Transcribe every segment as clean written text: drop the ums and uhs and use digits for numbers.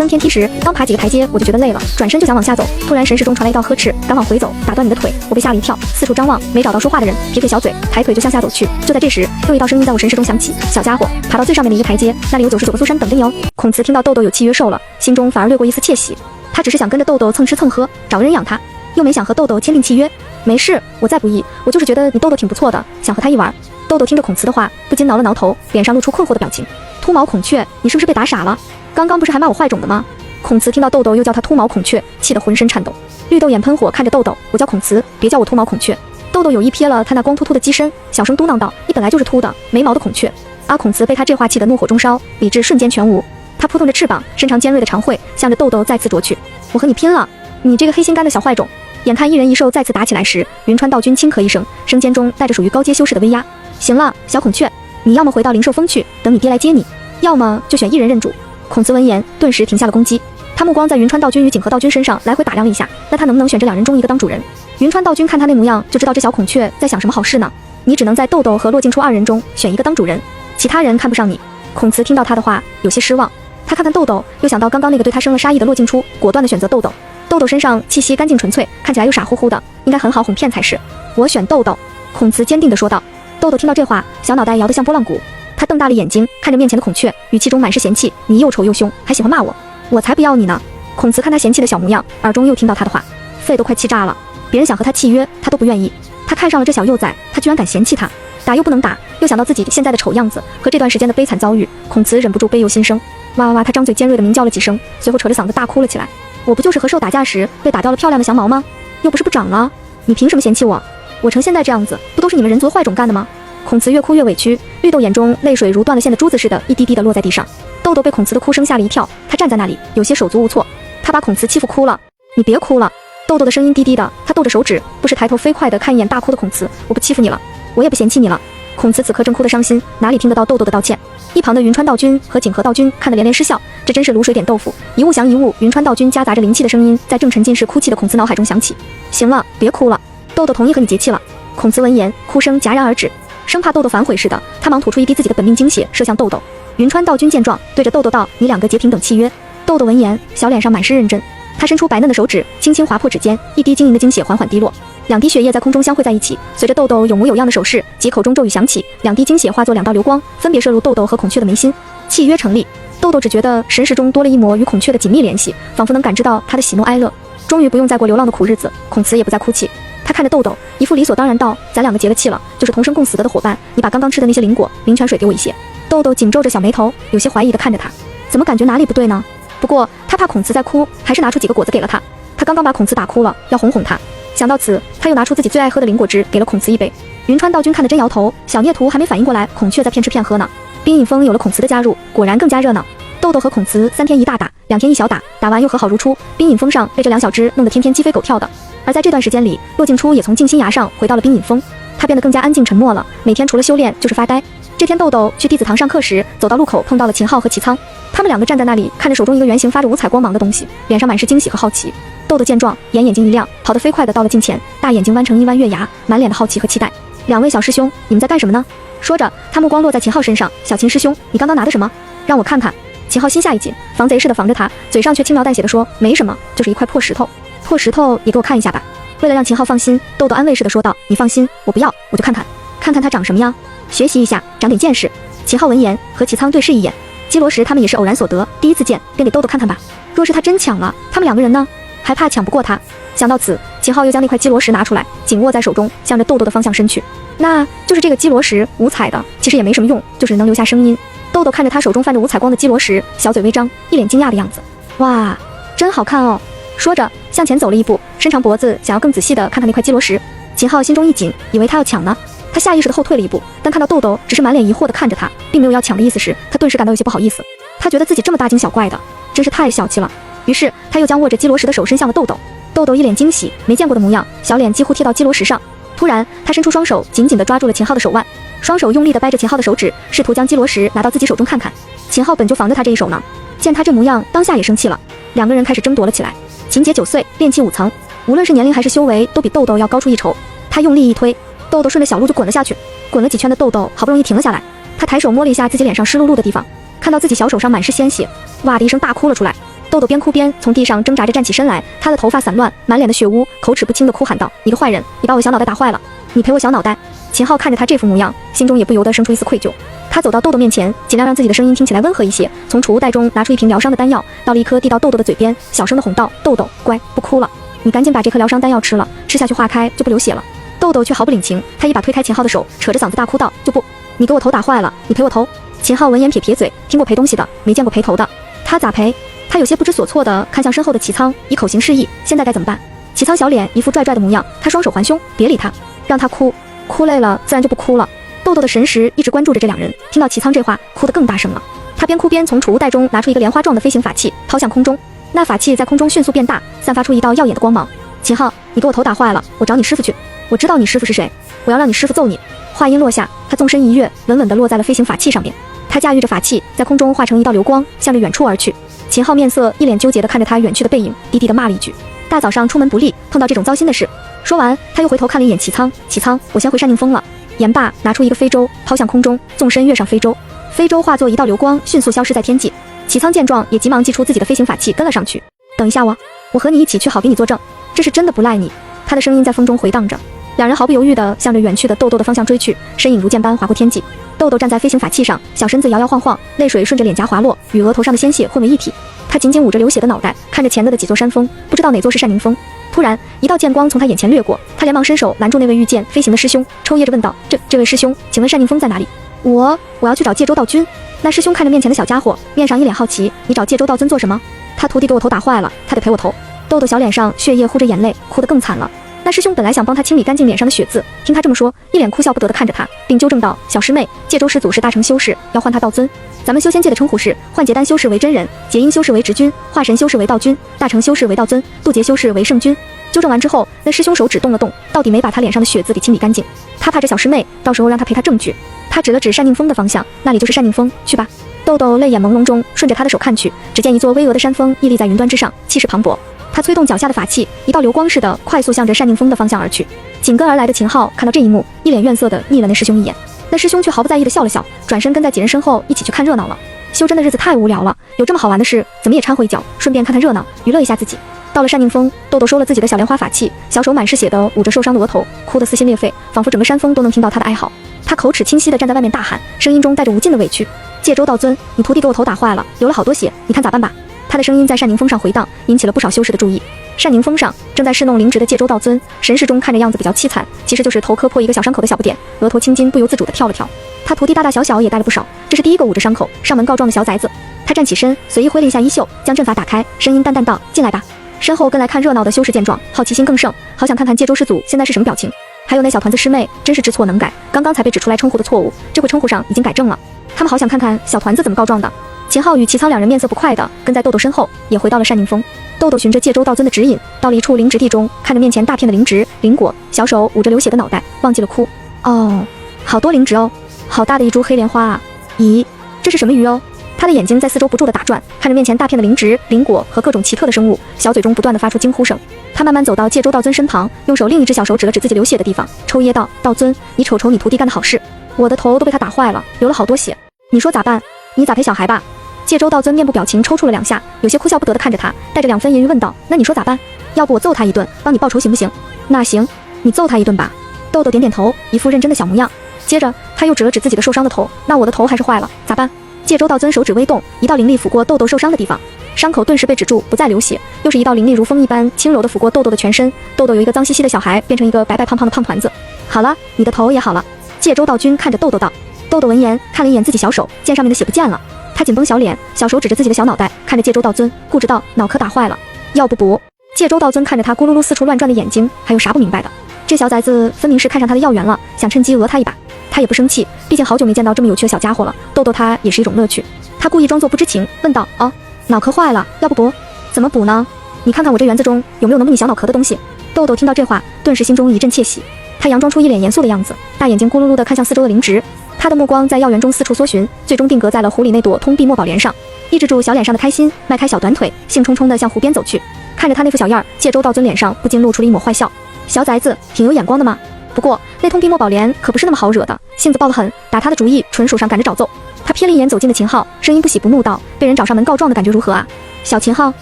登天梯时，刚爬几个台阶我就觉得累了，转身就想往下走，突然神识中传来一道呵斥，敢往回走，打断你的腿！我被吓了一跳，四处张望，没找到说话的人，撇撇小嘴，抬腿就向下走去。就在这时，又一道声音在我神识中响起：小家伙，爬到最上面的一个台阶，那里有99个苏珊等着你哦。孔慈听到豆豆有契约受了，心中反而掠过一丝窃喜。他只是想跟着豆豆蹭吃蹭喝，找个人养他，又没想和豆豆签订契约。没事，我再不义，我就是觉得你豆豆挺不错的，想和他一玩。豆豆听着孔慈的话，不禁挠了挠头，脸上露出困惑的表情。秃毛孔雀，你是不是被打傻了？刚刚不是还骂我坏种的吗？孔慈听到豆豆又叫他秃毛孔雀，气得浑身颤抖。绿豆眼喷火看着豆豆，我叫孔慈，别叫我秃毛孔雀。豆豆有意瞥了他那光秃秃的机身，小声嘟囔道：你本来就是秃的，没毛的孔雀。孔慈被他这话气得怒火中烧，理智瞬间全无。他扑腾着翅膀，伸长尖锐的长喙，向着豆豆再次啄去。我和你拼了，你这个黑心肝的小坏种！眼看一人一兽再次打起来时，云川道君轻咳一声，声尖中带着属于高阶修士的威压。行了，小孔雀，你要么回到灵兽峰去，等你爹来接你，要么就选一人认主。孔慈闻言，顿时停下了攻击。他目光在云川道君与景和道君身上来回打量了一下，那他能不能选这两人中一个当主人？云川道君看他那模样，就知道这小孔雀在想什么好事呢。你只能在豆豆和洛静初二人中选一个当主人，其他人看不上你。孔慈听到他的话，有些失望。他看看豆豆，又想到刚刚那个对他生了杀意的洛静初，果断地选择豆豆。豆豆身上气息干净纯粹，看起来又傻乎乎的，应该很好哄骗才是。我选豆豆，孔慈坚定地说道。豆豆听到这话，小脑袋摇得像拨浪鼓，他瞪大了眼睛看着面前的孔雀，语气中满是嫌弃：你又丑又凶，还喜欢骂我，我才不要你呢。孔慈看他嫌弃的小模样，耳中又听到他的话，肺都快气炸了。别人想和他契约，他都不愿意，他看上了这小幼崽，他居然敢嫌弃他，打又不能打，又想到自己现在的丑样子和这段时间的悲惨遭遇，孔慈忍不住悲由心生。哇哇哇，他张嘴尖锐的鸣叫了几声，随后扯着嗓子大哭了起来。我不就是和兽打架时被打掉了漂亮的降毛吗？又不是不长了，你凭什么嫌弃我？我成现在这样子，不都是你们人族的坏种干的吗？孔慈越哭越委屈，绿豆眼中泪水如断了线的珠子似的，一滴滴的落在地上。豆豆被孔慈的哭声吓了一跳，他站在那里，有些手足无措。他把孔慈欺负哭了。你别哭了。豆豆的声音低低的，他抖着手指，不时抬头飞快地看一眼大哭的孔慈。我不欺负你了，我也不嫌弃你了。孔慈此刻正哭得伤心，哪里听得到豆豆的道歉？一旁的云川道君和景和道君看得连连失笑，这真是卤水点豆腐，一物降一物。云川道君夹杂着灵气的声音在正沉浸式哭泣的孔慈脑海中响起。行了，别哭了，豆豆同意和你结契了。孔慈闻言，哭声戛然而止，生怕豆豆反悔似的，他忙吐出一滴自己的本命精血射向豆豆。云川道君见状，对着豆豆道：你两个结平等契约。豆豆闻言，小脸上满是认真，他伸出白嫩的手指，轻轻划破指尖，一滴晶莹的精血缓缓滴落，两滴血液在空中相会在一起，随着豆豆有模有样的手势及口中咒语响起，两滴精血化作两道流光，分别射入豆豆和孔雀的眉心。契约成立。豆豆只觉得神识中多了一抹与孔雀的紧密联系，仿佛能感知到他的喜怒哀乐。终于不用再过流浪的苦日子，孔慈也不再哭泣。他看着豆豆，一副理所当然道：咱两个结了契了，就是同生共死的伙伴，你把刚刚吃的那些灵果、灵泉水给我一些。豆豆紧皱着小眉头，有些怀疑地看着他，怎么感觉哪里不对呢？不过他怕孔慈再哭，还是拿出几个果子给了他。他刚刚把孔慈打哭了，要哄哄他。想到此，他又拿出自己最爱喝的灵果汁，给了孔慈一杯。云川道君看得真摇头，小孽徒还没反应过来孔雀在骗吃骗喝呢。冰影峰有了孔慈的加入，果然更加热闹。豆豆和孔慈3天一大打，2天一小打，打完又和好如初。冰影峰上被这两小只弄得天天鸡飞狗跳的。而在这段时间里，洛静初也从静心崖上回到了冰影峰，他变得更加安静沉默了，每天除了修炼就是发呆。这天豆豆去弟子堂上课时，走到路口碰到了秦昊和齐仓，他们两个站在那里看着手中一个圆形发着五彩光芒的东西，脸上满是惊喜和好奇。豆豆见状，眼睛一亮，跑得飞快的到了近前，大眼睛弯成一弯月牙，满脸的好奇和期待。两位小师兄，你们在干什么呢？说着，他目光落在秦昊身上。小秦师兄，你刚刚拿的什么？让我看看。秦昊心下一紧，防贼似的防着他，嘴上却轻描淡写的说：没什么，就是一块破石头。破石头也给我看一下吧。为了让秦昊放心，豆豆安慰似的说道：你放心，我不要，我就看看，看看它长什么样，学习一下，长点见识。秦昊闻言，和齐仓对视一眼。基罗石他们也是偶然所得，第一次见，便给豆豆看看吧。若是他真抢了，他们两个人呢？还怕抢不过他？想到此，秦昊又将那块基罗石拿出来，紧握在手中，向着豆豆的方向伸去。那就是这个基罗石，五彩的，其实也没什么用，就是能留下声音。豆豆看着他手中泛着五彩光的基罗石，小嘴微张，一脸惊讶的样子。哇，真好看哦！说着向前走了一步，伸长脖子想要更仔细的看看那块基罗石。秦昊心中一紧，以为他要抢呢，他下意识的后退了一步，但看到豆豆只是满脸疑惑的看着他，并没有要抢的意思时，他顿时感到有些不好意思。他觉得自己这么大惊小怪的，真是太小气了。于是他又将握着基罗石的手伸向了豆豆。豆豆一脸惊喜，没见过的模样，小脸几乎贴到基罗石上。突然他伸出双手，紧紧地抓住了秦昊的手腕，双手用力地掰着秦昊的手指，试图将基罗石拿到自己手中看看。秦昊本就防着他这一手呢，见他这模样，当下也生气了。两个人开始争夺了起来。秦姐9岁，炼气5层，无论是年龄还是修为，都比豆豆要高出一筹。他用力一推，豆豆顺着小路就滚了下去。滚了几圈的豆豆好不容易停了下来，他抬手摸了一下自己脸上湿漉漉的地方，看到自己小手上满是鲜血，哇的一声大哭了出来。豆豆边哭边从地上挣扎着站起身来，他的头发散乱，满脸的血污，口齿不清地哭喊道：“你个坏人，你把我小脑袋打坏了！你赔我小脑袋！”秦昊看着他这副模样，心中也不由得生出一丝愧疚。他走到豆豆面前，尽量让自己的声音听起来温和一些，从储物袋中拿出一瓶疗伤的丹药，倒了一颗递到豆豆的嘴边，小声地哄道：“豆豆，乖，不哭了，你赶紧把这颗疗伤丹药吃了，吃下去化开就不流血了。”豆豆却毫不领情，他一把推开秦昊的手，扯着嗓子大哭道：“就不，你给我头打坏了，你赔我头！”秦昊闻言撇撇嘴，听过赔东西的，没见过赔头的。他咋赔？他有些不知所措地看向身后的齐苍，以口型示意，现在该怎么办？齐苍小脸一副拽拽的模样，他双手环胸，别理他，让他哭，哭累了自然就不哭了。豆豆的神识一直关注着这两人，听到齐苍这话，哭得更大声了。他边哭边从储物袋中拿出一个莲花状的飞行法器，抛向空中。那法器在空中迅速变大，散发出一道耀眼的光芒。秦昊，你给我头打坏了，我找你师傅去。我知道你师傅是谁，我要让你师傅揍你。话音落下，他纵身一跃，稳稳地落在了飞行法器上面。他驾驭着法器，在空中化成一道流光，向着远处而去。秦昊面色一脸纠结地看着他远去的背影，低低地骂了一句：“大早上出门不利，碰到这种糟心的事。”说完，他又回头看了一眼齐苍，齐苍，我先回单宁峰了。言罢，拿出一个非洲，抛向空中，纵身跃上非洲。非洲化作一道流光，迅速消失在天际。齐苍见状，也急忙祭出自己的飞行法器，跟了上去。等一下我和你一起去，好给你作证，这是真的不赖你。他的声音在风中回荡着。两人毫不犹豫地向着远去的豆豆的方向追去，身影如箭般划过天际。豆豆站在飞行法器上，小身子摇摇晃晃，泪水顺着脸颊滑落，与额头上的鲜血混为一体。他紧紧捂着流血的脑袋，看着前的几座山峰，不知道哪座是单宁峰。突然，一道剑光从他眼前掠过，他连忙伸手拦住那位御剑飞行的师兄，抽噎着问道：“这位师兄，请问单宁峰在哪里？”我要去找界州道君。那师兄看着面前的小家伙，面上一脸好奇：“你找界州道尊做什么？”他徒弟给我头打坏了，他得赔我头。豆豆小脸上血液糊着眼泪，哭得更惨了。那师兄本来想帮他清理干净脸上的血渍，听他这么说，一脸哭笑不得地看着他，并纠正道：“小师妹，界州师祖是大成修士，要换他道尊。咱们修仙界的称呼是换结丹修士为真人，结阴修士为直君，化神修士为道君，大成修士为道尊，渡劫修士为圣君。”纠正完之后，那师兄手指动了动，到底没把他脸上的血渍给清理干净。他怕这小师妹到时候让他赔他证据。他指了指单宁峰的方向，那里就是单宁峰，去吧。豆豆泪眼朦胧中顺着他的手看去，只见一座巍峨的山峰屹立在云端之上，气势磅礴。他催动脚下的法器，一道流光似的快速向着单宁峰的方向而去。紧跟而来的秦昊看到这一幕，一脸怨色地睨了那师兄一眼。那师兄却毫不在意地笑了笑，转身跟在几人身后一起去看热闹了。修真的日子太无聊了，有这么好玩的事，怎么也掺和一脚，顺便看看热闹，娱乐一下自己。到了单宁峰，豆豆收了自己的小莲花法器，小手满是血的捂着受伤的额头，哭得撕心裂肺，仿佛整个山峰都能听到他的哀嚎。他口齿清晰地站在外面大喊，声音中带着无尽的委屈：“界州道尊，你徒弟给我头打坏了，流了好多血，你看咋办吧？”他的声音在单宁峰上回荡，引起了不少修士的注意。单宁峰上正在侍弄灵植的界州道尊，神识中看着样子比较凄惨，其实就是头磕破一个小伤口的小不点，额头青筋不由自主地跳了跳。他徒弟大大小小也带了不少，这是第一个捂着伤口上门告状的小崽子。他站起身，随意挥了一下衣袖，将阵法打开，声音淡淡道：“进来吧。”身后跟来看热闹的修士见状，好奇心更盛，好想看看界州师祖现在是什么表情。还有那小团子师妹，真是知错能改，刚刚才被指出来称呼的错误，这回称呼上已经改正了。他们好想看看小团子怎么告状的。秦昊与齐苍两人面色不快的跟在豆豆身后，也回到了单宁峰。豆豆循着界州道尊的指引，到了一处灵植地中，看着面前大片的灵植、灵果，小手捂着流血的脑袋，忘记了哭。哦，好多灵植哦，好大的一株黑莲花啊！咦，这是什么鱼哦？他的眼睛在四周不住地打转，看着面前大片的灵植、灵果和各种奇特的生物，小嘴中不断地发出惊呼声。他慢慢走到界州道尊身旁，用手另一只小手指了指自己流血的地方，抽噎道：“道尊，你瞅瞅你徒弟干的好事，我的头都被他打坏了，流了好多血，你说咋办？你咋赔小孩吧？”界州道尊面部表情抽搐了两下，有些哭笑不得地看着他，带着2分言语问道：“那你说咋办？要不我揍他一顿，帮你报仇行不行？”“那行，你揍他一顿吧。”豆豆点点头，一副认真的小模样。接着他又指了指自己的受伤的头：“那我的头还是坏了，咋办？”界州道尊手指微动，一道灵力抚过豆豆受伤的地方，伤口顿时被止住，不再流血。又是一道灵力如风一般轻柔地抚过豆豆的全身，豆豆由一个脏兮兮的小孩变成一个白白胖胖的胖团子。好了，你的头也好了。界州道君看着豆豆道。豆豆闻言看了一眼自己小手，剑上面的血不见了。他紧绷小脸，小手指着自己的小脑袋，看着界州道尊，固执道：“脑壳打坏了，要不补？”界州道尊看着他咕噜噜四处乱转的眼睛，还有啥不明白的？这小崽子分明是看上他的要员了，想趁机讹他一把。他也不生气，毕竟好久没见到这么有趣的小家伙了，逗逗他也是一种乐趣。他故意装作不知情，问道：“哦，脑壳坏了，要不补？怎么补呢？你看看我这园子中有没有能补你小脑壳的东西。”豆豆听到这话，顿时心中一阵窃喜，他佯装出一脸严肃的样子，大眼睛咕噜噜地看向四周的灵植。他的目光在药园中四处搜寻，最终定格在了湖里那朵通臂墨宝莲上，抑制住小脸上的开心，迈开小短腿，兴冲冲地向湖边走去。看着他那副小样，界州道尊脸上不禁露出了一抹坏笑。小崽子挺有眼光的嘛。不过那通臂墨宝莲可不是那么好惹的，性子暴得很，打他的主意纯属上赶着找揍。他瞥了一眼走近的秦昊，声音不喜不怒道：“被人找上门告状的感觉如何啊？”小秦昊。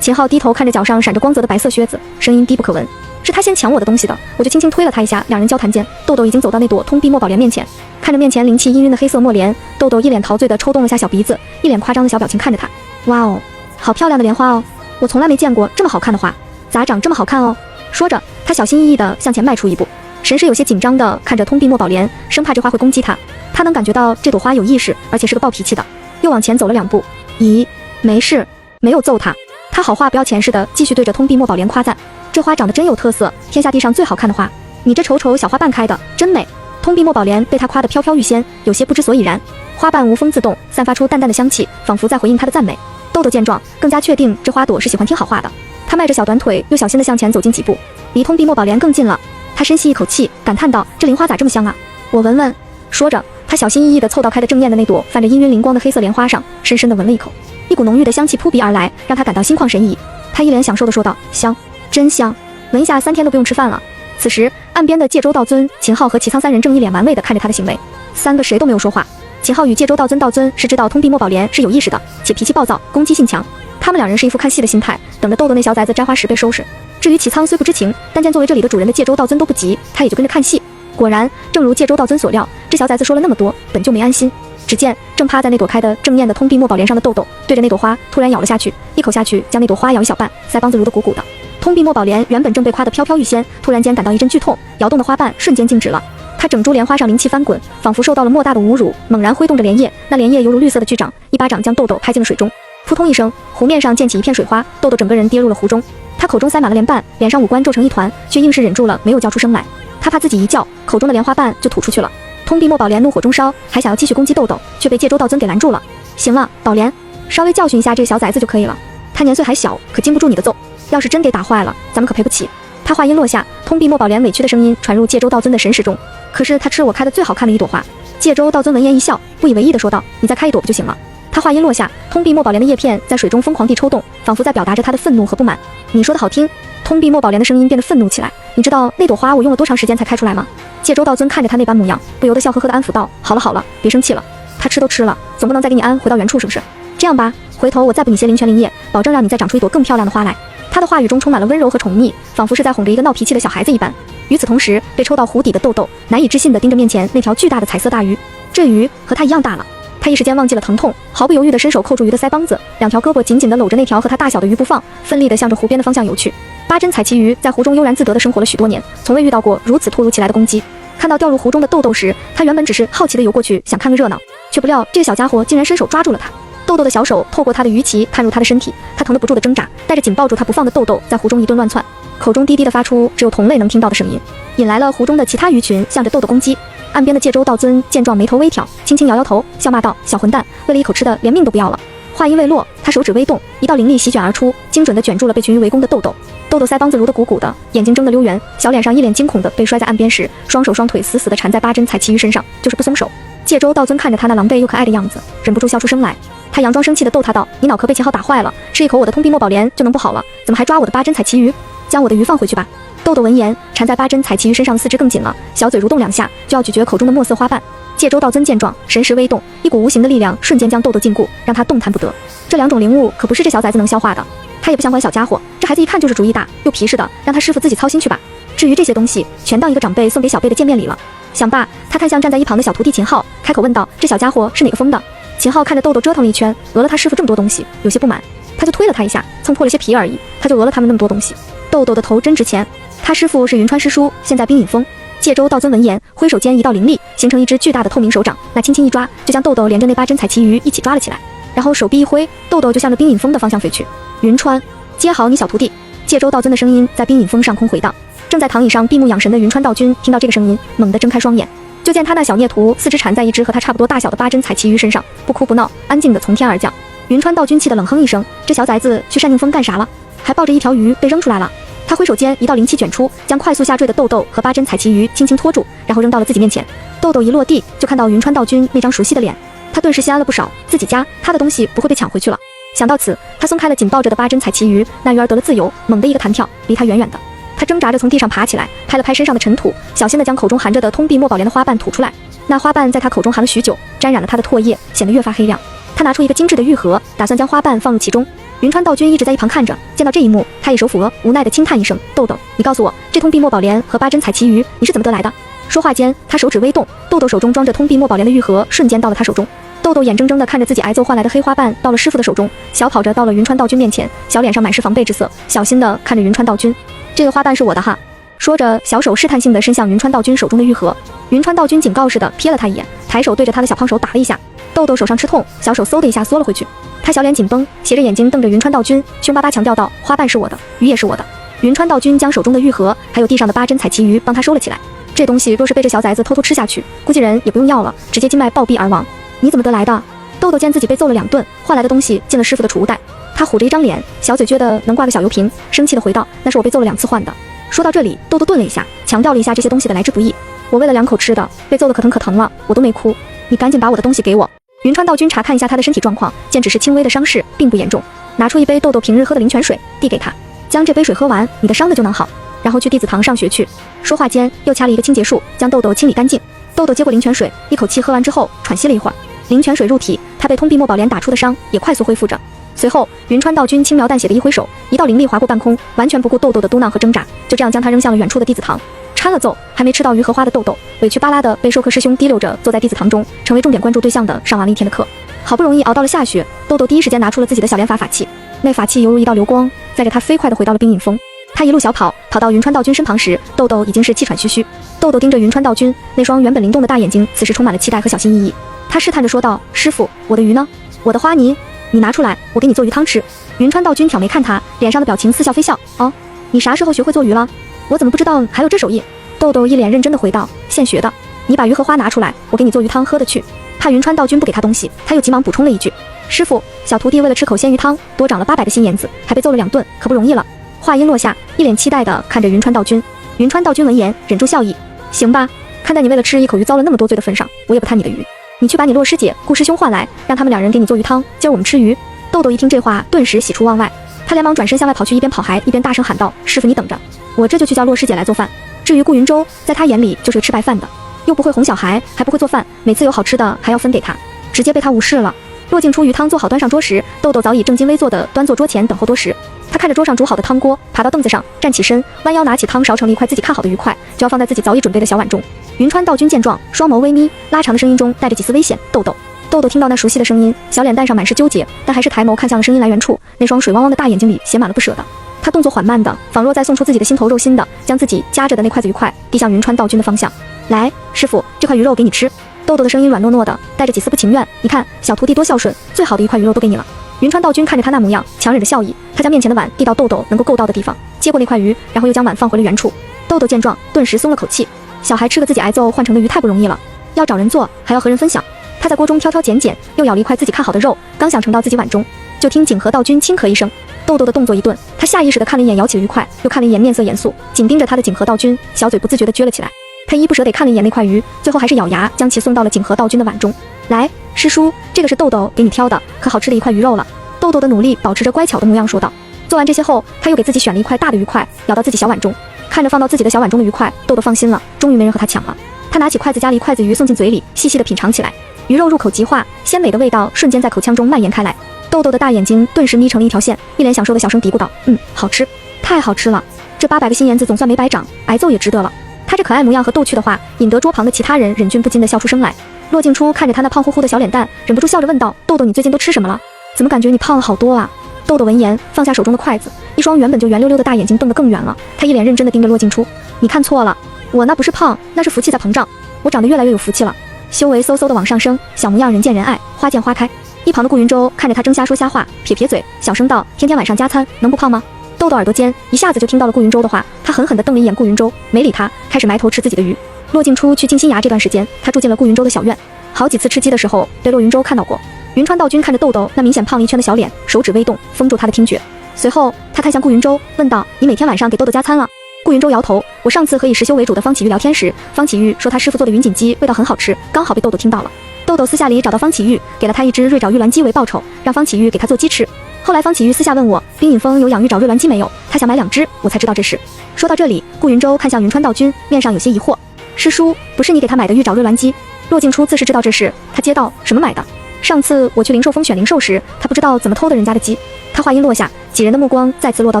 秦昊低头看着脚上闪着光泽的白色靴子，声音低不可闻。是他先抢我的东西的，我就轻轻推了他一下。两人交谈间，豆豆已经走到那朵通臂墨宝莲面前，看着面前灵气氤氲的黑色墨莲，豆豆一脸陶醉地抽动了下小鼻子，一脸夸张的小表情看着他。哇哦，好漂亮的莲花哦，我从来没见过这么好看的花，咋长这么好看哦？说着，他小心翼翼地向前迈出一步，神识有些紧张地看着通臂墨宝莲，生怕这花会攻击他。他能感觉到这朵花有意识，而且是个暴脾气的，又往前走了2步。咦，没事，没有揍他。他好话不要钱似的继续对着通臂墨宝莲夸赞，这花长得真有特色，天下地上最好看的花，你这丑丑小花瓣开的真美。通臂墨宝莲被他夸得飘飘欲仙，有些不知所以然。花瓣无风自动，散发出淡淡的香气，仿佛在回应他的赞美。豆豆见状，更加确定这花朵是喜欢听好话的。他迈着小短腿，又小心地向前走近几步，离通臂墨宝莲更近了。他深吸一口气，感叹道：“这灵花咋这么香啊？我闻闻。”说着，他小心翼翼地凑到开得正艳的那朵泛着氤氲灵光的黑色莲花上，深深地闻了一口。一股浓郁的香气扑鼻而来，让他感到心旷神怡。他一脸享受地说道：“香，真香，闻一下3天都不用吃饭了。”此时，岸边的界州道尊、秦昊和齐苍3人正一脸玩味地看着他的行为，3个谁都没有说话。秦昊与界州道尊是知道通臂墨宝莲是有意识的，且脾气暴躁，攻击性强。他们2人是一副看戏的心态，等着豆豆那小崽子摘花时被收拾。至于齐苍虽不知情，但见作为这里的主人的界州道尊都不急，他也就跟着看戏。果然，正如界州道尊所料，这小崽子说了那么多，本就没安心。只见正趴在那朵开得正艳的通臂墨宝莲上的豆豆，对着那朵花突然咬了下去，一口下去将那朵花咬一小半，腮帮子如得鼓鼓的。通臂墨宝莲原本正被夸得飘飘欲仙，突然间感到一阵剧痛，摇动的花瓣瞬间静止了。它整株莲花上灵气翻滚，仿佛受到了莫大的侮辱，猛然挥动着莲叶，那莲叶犹如绿色的巨掌，一巴掌将豆豆拍进了水中。扑通一声，湖面上溅起一片水花，豆豆整个人跌入了湖中。他口中塞满了莲瓣，脸上五官皱成一团，却硬是忍住了没有叫出声来。他怕自己一叫，口中的莲花瓣就吐出去了。通臂墨宝莲怒火中烧，还想要继续攻击豆豆，却被界州道尊给拦住了。行了，宝莲，稍微教训一下这个小崽子就可以了。他年岁还小，可经不住你的揍。要是真给打坏了，咱们可赔不起。他话音落下，通臂墨宝莲委屈的声音传入界州道尊的神识中。可是他吃我开的最好看的一朵花。界州道尊闻言一笑，不以为意地说道：“你再开一朵不就行了？”他话音落下，通臂墨宝莲的叶片在水中疯狂地抽动，仿佛在表达着他的愤怒和不满。你说的好听。通臂墨宝莲的声音变得愤怒起来。你知道那朵花我用了多长时间才开出来吗？界州道尊看着他那般模样，不由得笑呵呵地安抚道：“好了好了，别生气了。他吃都吃了，总不能再给你安回到原处是不是？这样吧，回头我再补你些灵泉灵液，保证让你再长出一朵更漂亮的花来。”他的话语中充满了温柔和宠溺，仿佛是在哄着一个闹脾气的小孩子一般。与此同时，被抽到湖底的豆豆难以置信地盯着面前那条巨大的彩色大鱼，这鱼和他一样大了。他一时间忘记了疼痛，毫不犹豫地伸手扣住鱼的腮帮子，2条胳膊紧紧地搂着那条和他大小的鱼不放，奋力地向着湖边的方向游去。八珍彩旗鱼在湖中悠然自得地生活了许多年，从未遇到过如此突如其来的攻击。看到掉入湖中的豆豆时，他原本只是好奇地游过去想看个热闹，却不料这个小家伙竟然伸手抓住了他。豆豆的小手透过他的鱼鳍探入他的身体，他疼得不住地挣扎，带着紧抱住他不放的豆豆在湖中一顿乱窜，口中低低地发出只有同类能听到的声音，引来了湖中的其他鱼群向着豆豆攻击。岸边的界州道尊见状眉头微挑，轻轻摇摇头，笑骂道：“小混蛋，为了一口吃的连命都不要了。”话音未落，他手指微动，一道灵力席卷而出，精准地卷住了被群鱼围攻的豆豆。豆豆腮帮子如得鼓鼓的，眼睛睁得溜圆，小脸上一脸惊恐的被摔在岸边时，双手双腿死死地缠在八珍彩旗鱼身上，就是不松手。界州道尊看着他那狼狈又可爱的样子，忍不住笑出声来。他佯装生气地逗他道：“你脑壳被秦昊打坏了，吃一口我的通臂墨宝莲就能不好了，怎么还抓我的八珍彩旗鱼？将我的鱼放回去吧。”豆豆闻言，缠在八珍彩旗鱼身上的四肢更紧了，小嘴蠕动2下，就要咀嚼口中的墨色花瓣。界州道尊见状，神识微动，一股无形的力量瞬间将豆豆禁锢，让他动弹不得。这2种灵物可不是这小崽子能消化的。他也不想管小家伙，这孩子一看就是主意大又皮实的，让他师傅自己操心去吧。至于这些东西，全当一个长辈送给小辈的见面礼了。想罢，他看向站在一旁的小徒弟秦昊，开口问道：“这小家伙是哪个疯的？”秦昊看着豆豆折腾了一圈，讹了他师傅这么多东西，有些不满，他就推了他一下，蹭破了些皮而已，他就讹了他们那么多东西。豆豆的头真值钱，他师傅是云川师叔，现在冰隐峰。界州道尊闻言，挥手间一道灵力形成一只巨大的透明手掌，那轻轻一抓，就将豆豆连着那八珍彩旗鱼一起抓了起来，然后手臂一挥，豆豆就向着冰隐峰的方向飞去。云川，接好你小徒弟。界州道尊的声音在冰隐峰上空回荡。正在躺椅上闭目养神的云川道君听到这个声音，猛地睁开双眼，就见他那小孽徒四肢缠在一只和他差不多大小的八珍彩旗鱼身上，不哭不闹，安静地从天而降。云川道君气得冷哼一声，这小崽子去单宁峰干啥了？还抱着一条鱼被扔出来了。他挥手间一道灵气卷出，将快速下坠的豆豆和八珍彩旗鱼轻轻拖住，然后扔到了自己面前。豆豆一落地，就看到云川道君那张熟悉的脸，他顿时心安了不少，自己家他的东西不会被抢回去了。想到此，他松开了紧抱着的八珍彩旗鱼，那鱼儿得了自由，猛地一个弹跳，离他远远的。他挣扎着从地上爬起来，拍了拍身上的尘土，小心地将口中含着的通臂墨宝莲的花瓣吐出来。那花瓣在他口中含了许久，沾染了他的唾液，显得越发黑亮。他拿出一个精致的玉盒，打算将花瓣放入其中。云川道君一直在一旁看着，见到这一幕，他也手抚额，无奈地轻叹一声：“豆豆，你告诉我，这通碧墨宝莲和八珍彩旗鱼你是怎么得来的？”说话间，他手指微动，豆豆手中装着通碧墨宝莲的玉盒瞬间到了他手中。豆豆眼睁睁地看着自己挨揍换来的黑花瓣到了师傅的手中，小跑着到了云川道君面前，小脸上满是防备之色，小心地看着云川道君：“这个花瓣是我的哈。”说着，小手试探性地伸向云川道君手中的玉盒。云川道君警告似的瞥了他一眼，抬手对着他的小胖手打了一下。豆豆手上吃痛，小手嗖的一下缩了回去。他小脸紧绷，斜着眼睛瞪着云川道君，凶巴巴强调道：“花瓣是我的，鱼也是我的。”云川道君将手中的玉盒还有地上的八珍彩旗鱼帮他收了起来。这东西若是被这小崽子偷偷吃下去，估计人也不用要了，直接经脉暴毙而亡。你怎么得来的？豆豆见自己被揍了2顿，换来的东西进了师傅的储物袋，他虎着一张脸，小嘴撅得能挂个小油瓶，生气地回道：“那是我被揍了2次换的。”说到这里，豆豆顿了一下，强调了一下这些东西的来之不易。我为了2口吃的，被揍得可疼可疼了，我都没哭。你赶紧把我的东西给我。云川道君查看一下他的身体状况，见只是轻微的伤势，并不严重，拿出一杯豆豆平日喝的灵泉水，递给他，将这杯水喝完，你的伤的就能好，然后去弟子堂上学去。说话间，又掐了一个清洁术，将豆豆清理干净。豆豆接过灵泉水，一口气喝完之后，喘息了一会儿，灵泉水入体，他被通碧墨宝莲打出的伤也快速恢复着。随后，云川道君轻描淡写的一挥手，一道灵力划过半空，完全不顾豆豆的嘟囔和挣扎，就这样将他扔向了远处的弟子堂。掺了揍，还没吃到鱼和花的豆豆，委屈巴拉的被授课师兄提溜着坐在弟子堂中，成为重点关注对象的上完了一天的课。好不容易熬到了下学，豆豆第一时间拿出了自己的小莲法法器，那法器犹如一道流光，载着他飞快地回到了冰影峰。他一路小跑，跑到云川道君身旁时，豆豆已经是气喘吁吁。豆豆盯着云川道君那双原本灵动的大眼睛，此时充满了期待和小心翼翼。他试探着说道：“师傅，我的鱼呢？我的花泥，你拿出来，我给你做鱼汤吃。”云川道君挑眉看他，脸上的表情似笑非笑：“哦，你啥时候学会做鱼了？我怎么不知道还有这手艺？”豆豆一脸认真地回道：“现学的。你把鱼和花拿出来，我给你做鱼汤喝的去。”怕云川道君不给他东西，他又急忙补充了一句：“师傅，小徒弟为了吃口鲜鱼汤，多长了800个心眼子，还被揍了2顿，可不容易了。”话音落下，一脸期待地看着云川道君。云川道君闻言，忍住笑意：“行吧，看在你为了吃一口鱼遭了那么多罪的份上，我也不贪你的鱼。你去把你洛师姐、顾师兄唤来，让他们2人给你做鱼汤，今儿我们吃鱼。”豆豆一听这话，顿时喜出望外，他连忙转身向外跑去，一边跑还一边大声喊道：“师傅，你等着，我这就去叫洛师姐来做饭。”至于顾云舟，在他眼里就是个吃白饭的，又不会哄小孩，还不会做饭，每次有好吃的还要分给他，直接被他无视了。洛静初鱼汤做好端上桌时，豆豆早已正襟危坐地端坐桌前等候多时。他看着桌上煮好的汤锅，爬到凳子上，站起身，弯腰拿起汤勺盛了一块自己看好的鱼块，就要放在自己早已准备的小碗中。云川道君见状，双眸微眯，拉长的声音中带着几丝危险：“豆豆。”豆豆听到那熟悉的声音，小脸蛋上满是纠结，但还是抬眸看向了声音来源处，那双水汪汪的大眼睛里写满了不舍的。他动作缓慢的，仿若在送出自己的心头肉心的，将自己夹着的那筷子鱼块递向云川道君的方向。“来，师傅，这块鱼肉给你吃。”豆豆的声音软糯糯的，带着几丝不情愿。“你看，小徒弟多孝顺，最好的一块鱼肉都给你了。”云川道君看着他那模样，强忍着笑意，他将面前的碗递到豆豆能够够到的地方，接过那块鱼，然后又将碗放回了原处。豆豆见状，顿时松了口气。小孩吃个自己挨揍换成的鱼太不容易了，要找人做，还要和人分享。他在锅中挑挑拣拣，又咬了一块自己看好的肉，刚想盛到自己碗中，就听景和道君轻咳一声。豆豆的动作一顿，他下意识地看了一眼舀起了鱼块，又看了一眼面色严肃，紧盯着他的景和道君，小嘴不自觉地撅了起来。他依不舍得看了一眼那块鱼，最后还是咬牙将其送到了景和道君的碗中。“来，师叔，这个是豆豆给你挑的，可好吃的一块鱼肉了。”豆豆的努力保持着乖巧的模样说道。做完这些后，他又给自己选了一块大的鱼块，舀到自己小碗中。看着放到自己的小碗中的鱼块，豆豆放心了，终于没人和他抢了。他拿起筷子夹了一筷子鱼送进嘴里，细细地品尝起来。鱼肉入口即化，鲜美的味道瞬间在口腔中蔓延开来。豆豆的大眼睛顿时眯成了一条线，一脸享受的小声嘀咕道：“好吃，太好吃了！这800个心眼子总算没白长，挨揍也值得了。”他这可爱模样和逗趣的话，引得桌旁的其他人忍俊不禁地笑出声来。骆静初看着他那胖乎乎的小脸蛋，忍不住笑着问道：“豆豆，你最近都吃什么了？怎么感觉你胖了好多啊？”豆豆闻言放下手中的筷子，一双原本就圆溜溜的大眼睛瞪得更圆了。他一脸认真地盯着骆静初：“你看错了，我那不是胖，那是福气在膨胀。我长得越来越有福气了。”修为嗖嗖的往上升，小模样人见人爱，花见花开。一旁的顾云舟看着他争瞎说瞎话，撇撇嘴，小声道：“天天晚上加餐，能不胖吗？”豆豆耳朵尖一下子就听到了顾云舟的话，他狠狠地瞪了一眼顾云舟，没理他，开始埋头吃自己的鱼。骆静初去静心崖这段时间，他住进了顾云舟的小院，好几次吃鸡的时候被骆云舟看到过。云川道君看着豆豆那明显胖了一圈的小脸，手指微动，封住他的听觉。随后他看向顾云舟，问道：“你每天晚上给豆豆加餐了？”顾云舟摇头：“我上次和以师修为主的方启玉聊天时，方启玉说他师傅做的云锦鸡味道很好吃，刚好被豆豆听到了。豆豆私下里找到方启玉，给了他一只瑞爪玉鸾鸡为报酬，让方启玉给他做鸡吃。后来方启玉私下问我，冰隐峰有养玉爪瑞鸾鸡没有？他想买2只，我才知道这事。”说到这里，顾云舟看向云川道君，面上有些疑惑：“师叔，不是你给他买的玉爪瑞鸾鸡？”骆静初自是知道这事，他接道：“什么买的？上次我去灵兽峰选灵兽时，他不知道怎么偷的人家的鸡。他话音落下，几人的目光再次落到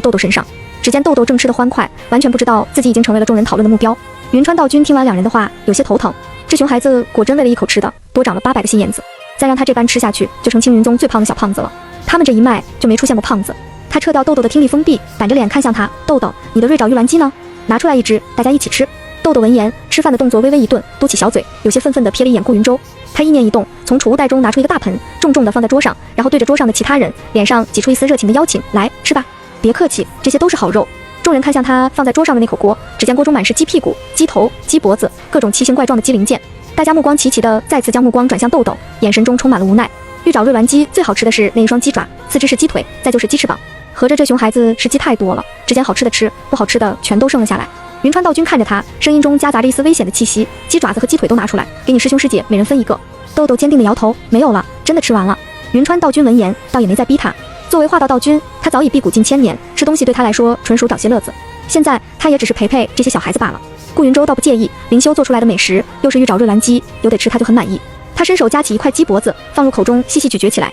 豆豆身上。只见豆豆正吃得欢快，完全不知道自己已经成为了众人讨论的目标。云川道君听完两人的话，有些头疼。这熊孩子果真为了一口吃的，多长了800个心眼子。再让他这般吃下去，就成青云宗最胖的小胖子了。他们这一脉就没出现过胖子。他撤掉豆豆的听力封闭，板着脸看向他，豆豆，你的瑞爪玉兰鸡呢？拿出来一只，大家一起吃。豆豆闻言，吃饭的动作微微一顿，嘟起小嘴，有些愤愤地瞥了一眼顾云舟。他意念一动，从储物袋中拿出一个大盆，重重地放在桌上，然后对着桌上的其他人，脸上挤出一丝热情的邀请，来吃吧，别客气，这些都是好肉。众人看向他放在桌上的那口锅，只见锅中满是鸡屁股、鸡头、鸡脖子，各种奇形怪状的鸡零件。大家目光齐齐的再次将目光转向豆豆，眼神中充满了无奈。玉爪瑞鸾鸡最好吃的是那一双鸡爪，次之是鸡腿，再就是鸡翅膀。合着这熊孩子吃鸡太多了，之间好吃的吃，不好吃的全都剩了下来。云川道君看着他，声音中夹杂着一丝危险的气息，鸡爪子和鸡腿都拿出来，给你师兄师姐每人分一个。豆豆坚定的摇头，没有了，真的吃完了。云川道君闻言，倒也没再逼他。作为化道道君，他早已辟谷近千年，吃东西对他来说纯属找些乐子。现在他也只是陪陪这些小孩子罢了。顾云舟倒不介意，灵修做出来的美食又是玉爪瑞鸾鸡，有得吃他就很满意。他伸手夹起一块鸡脖子，放入口中细细咀嚼起来。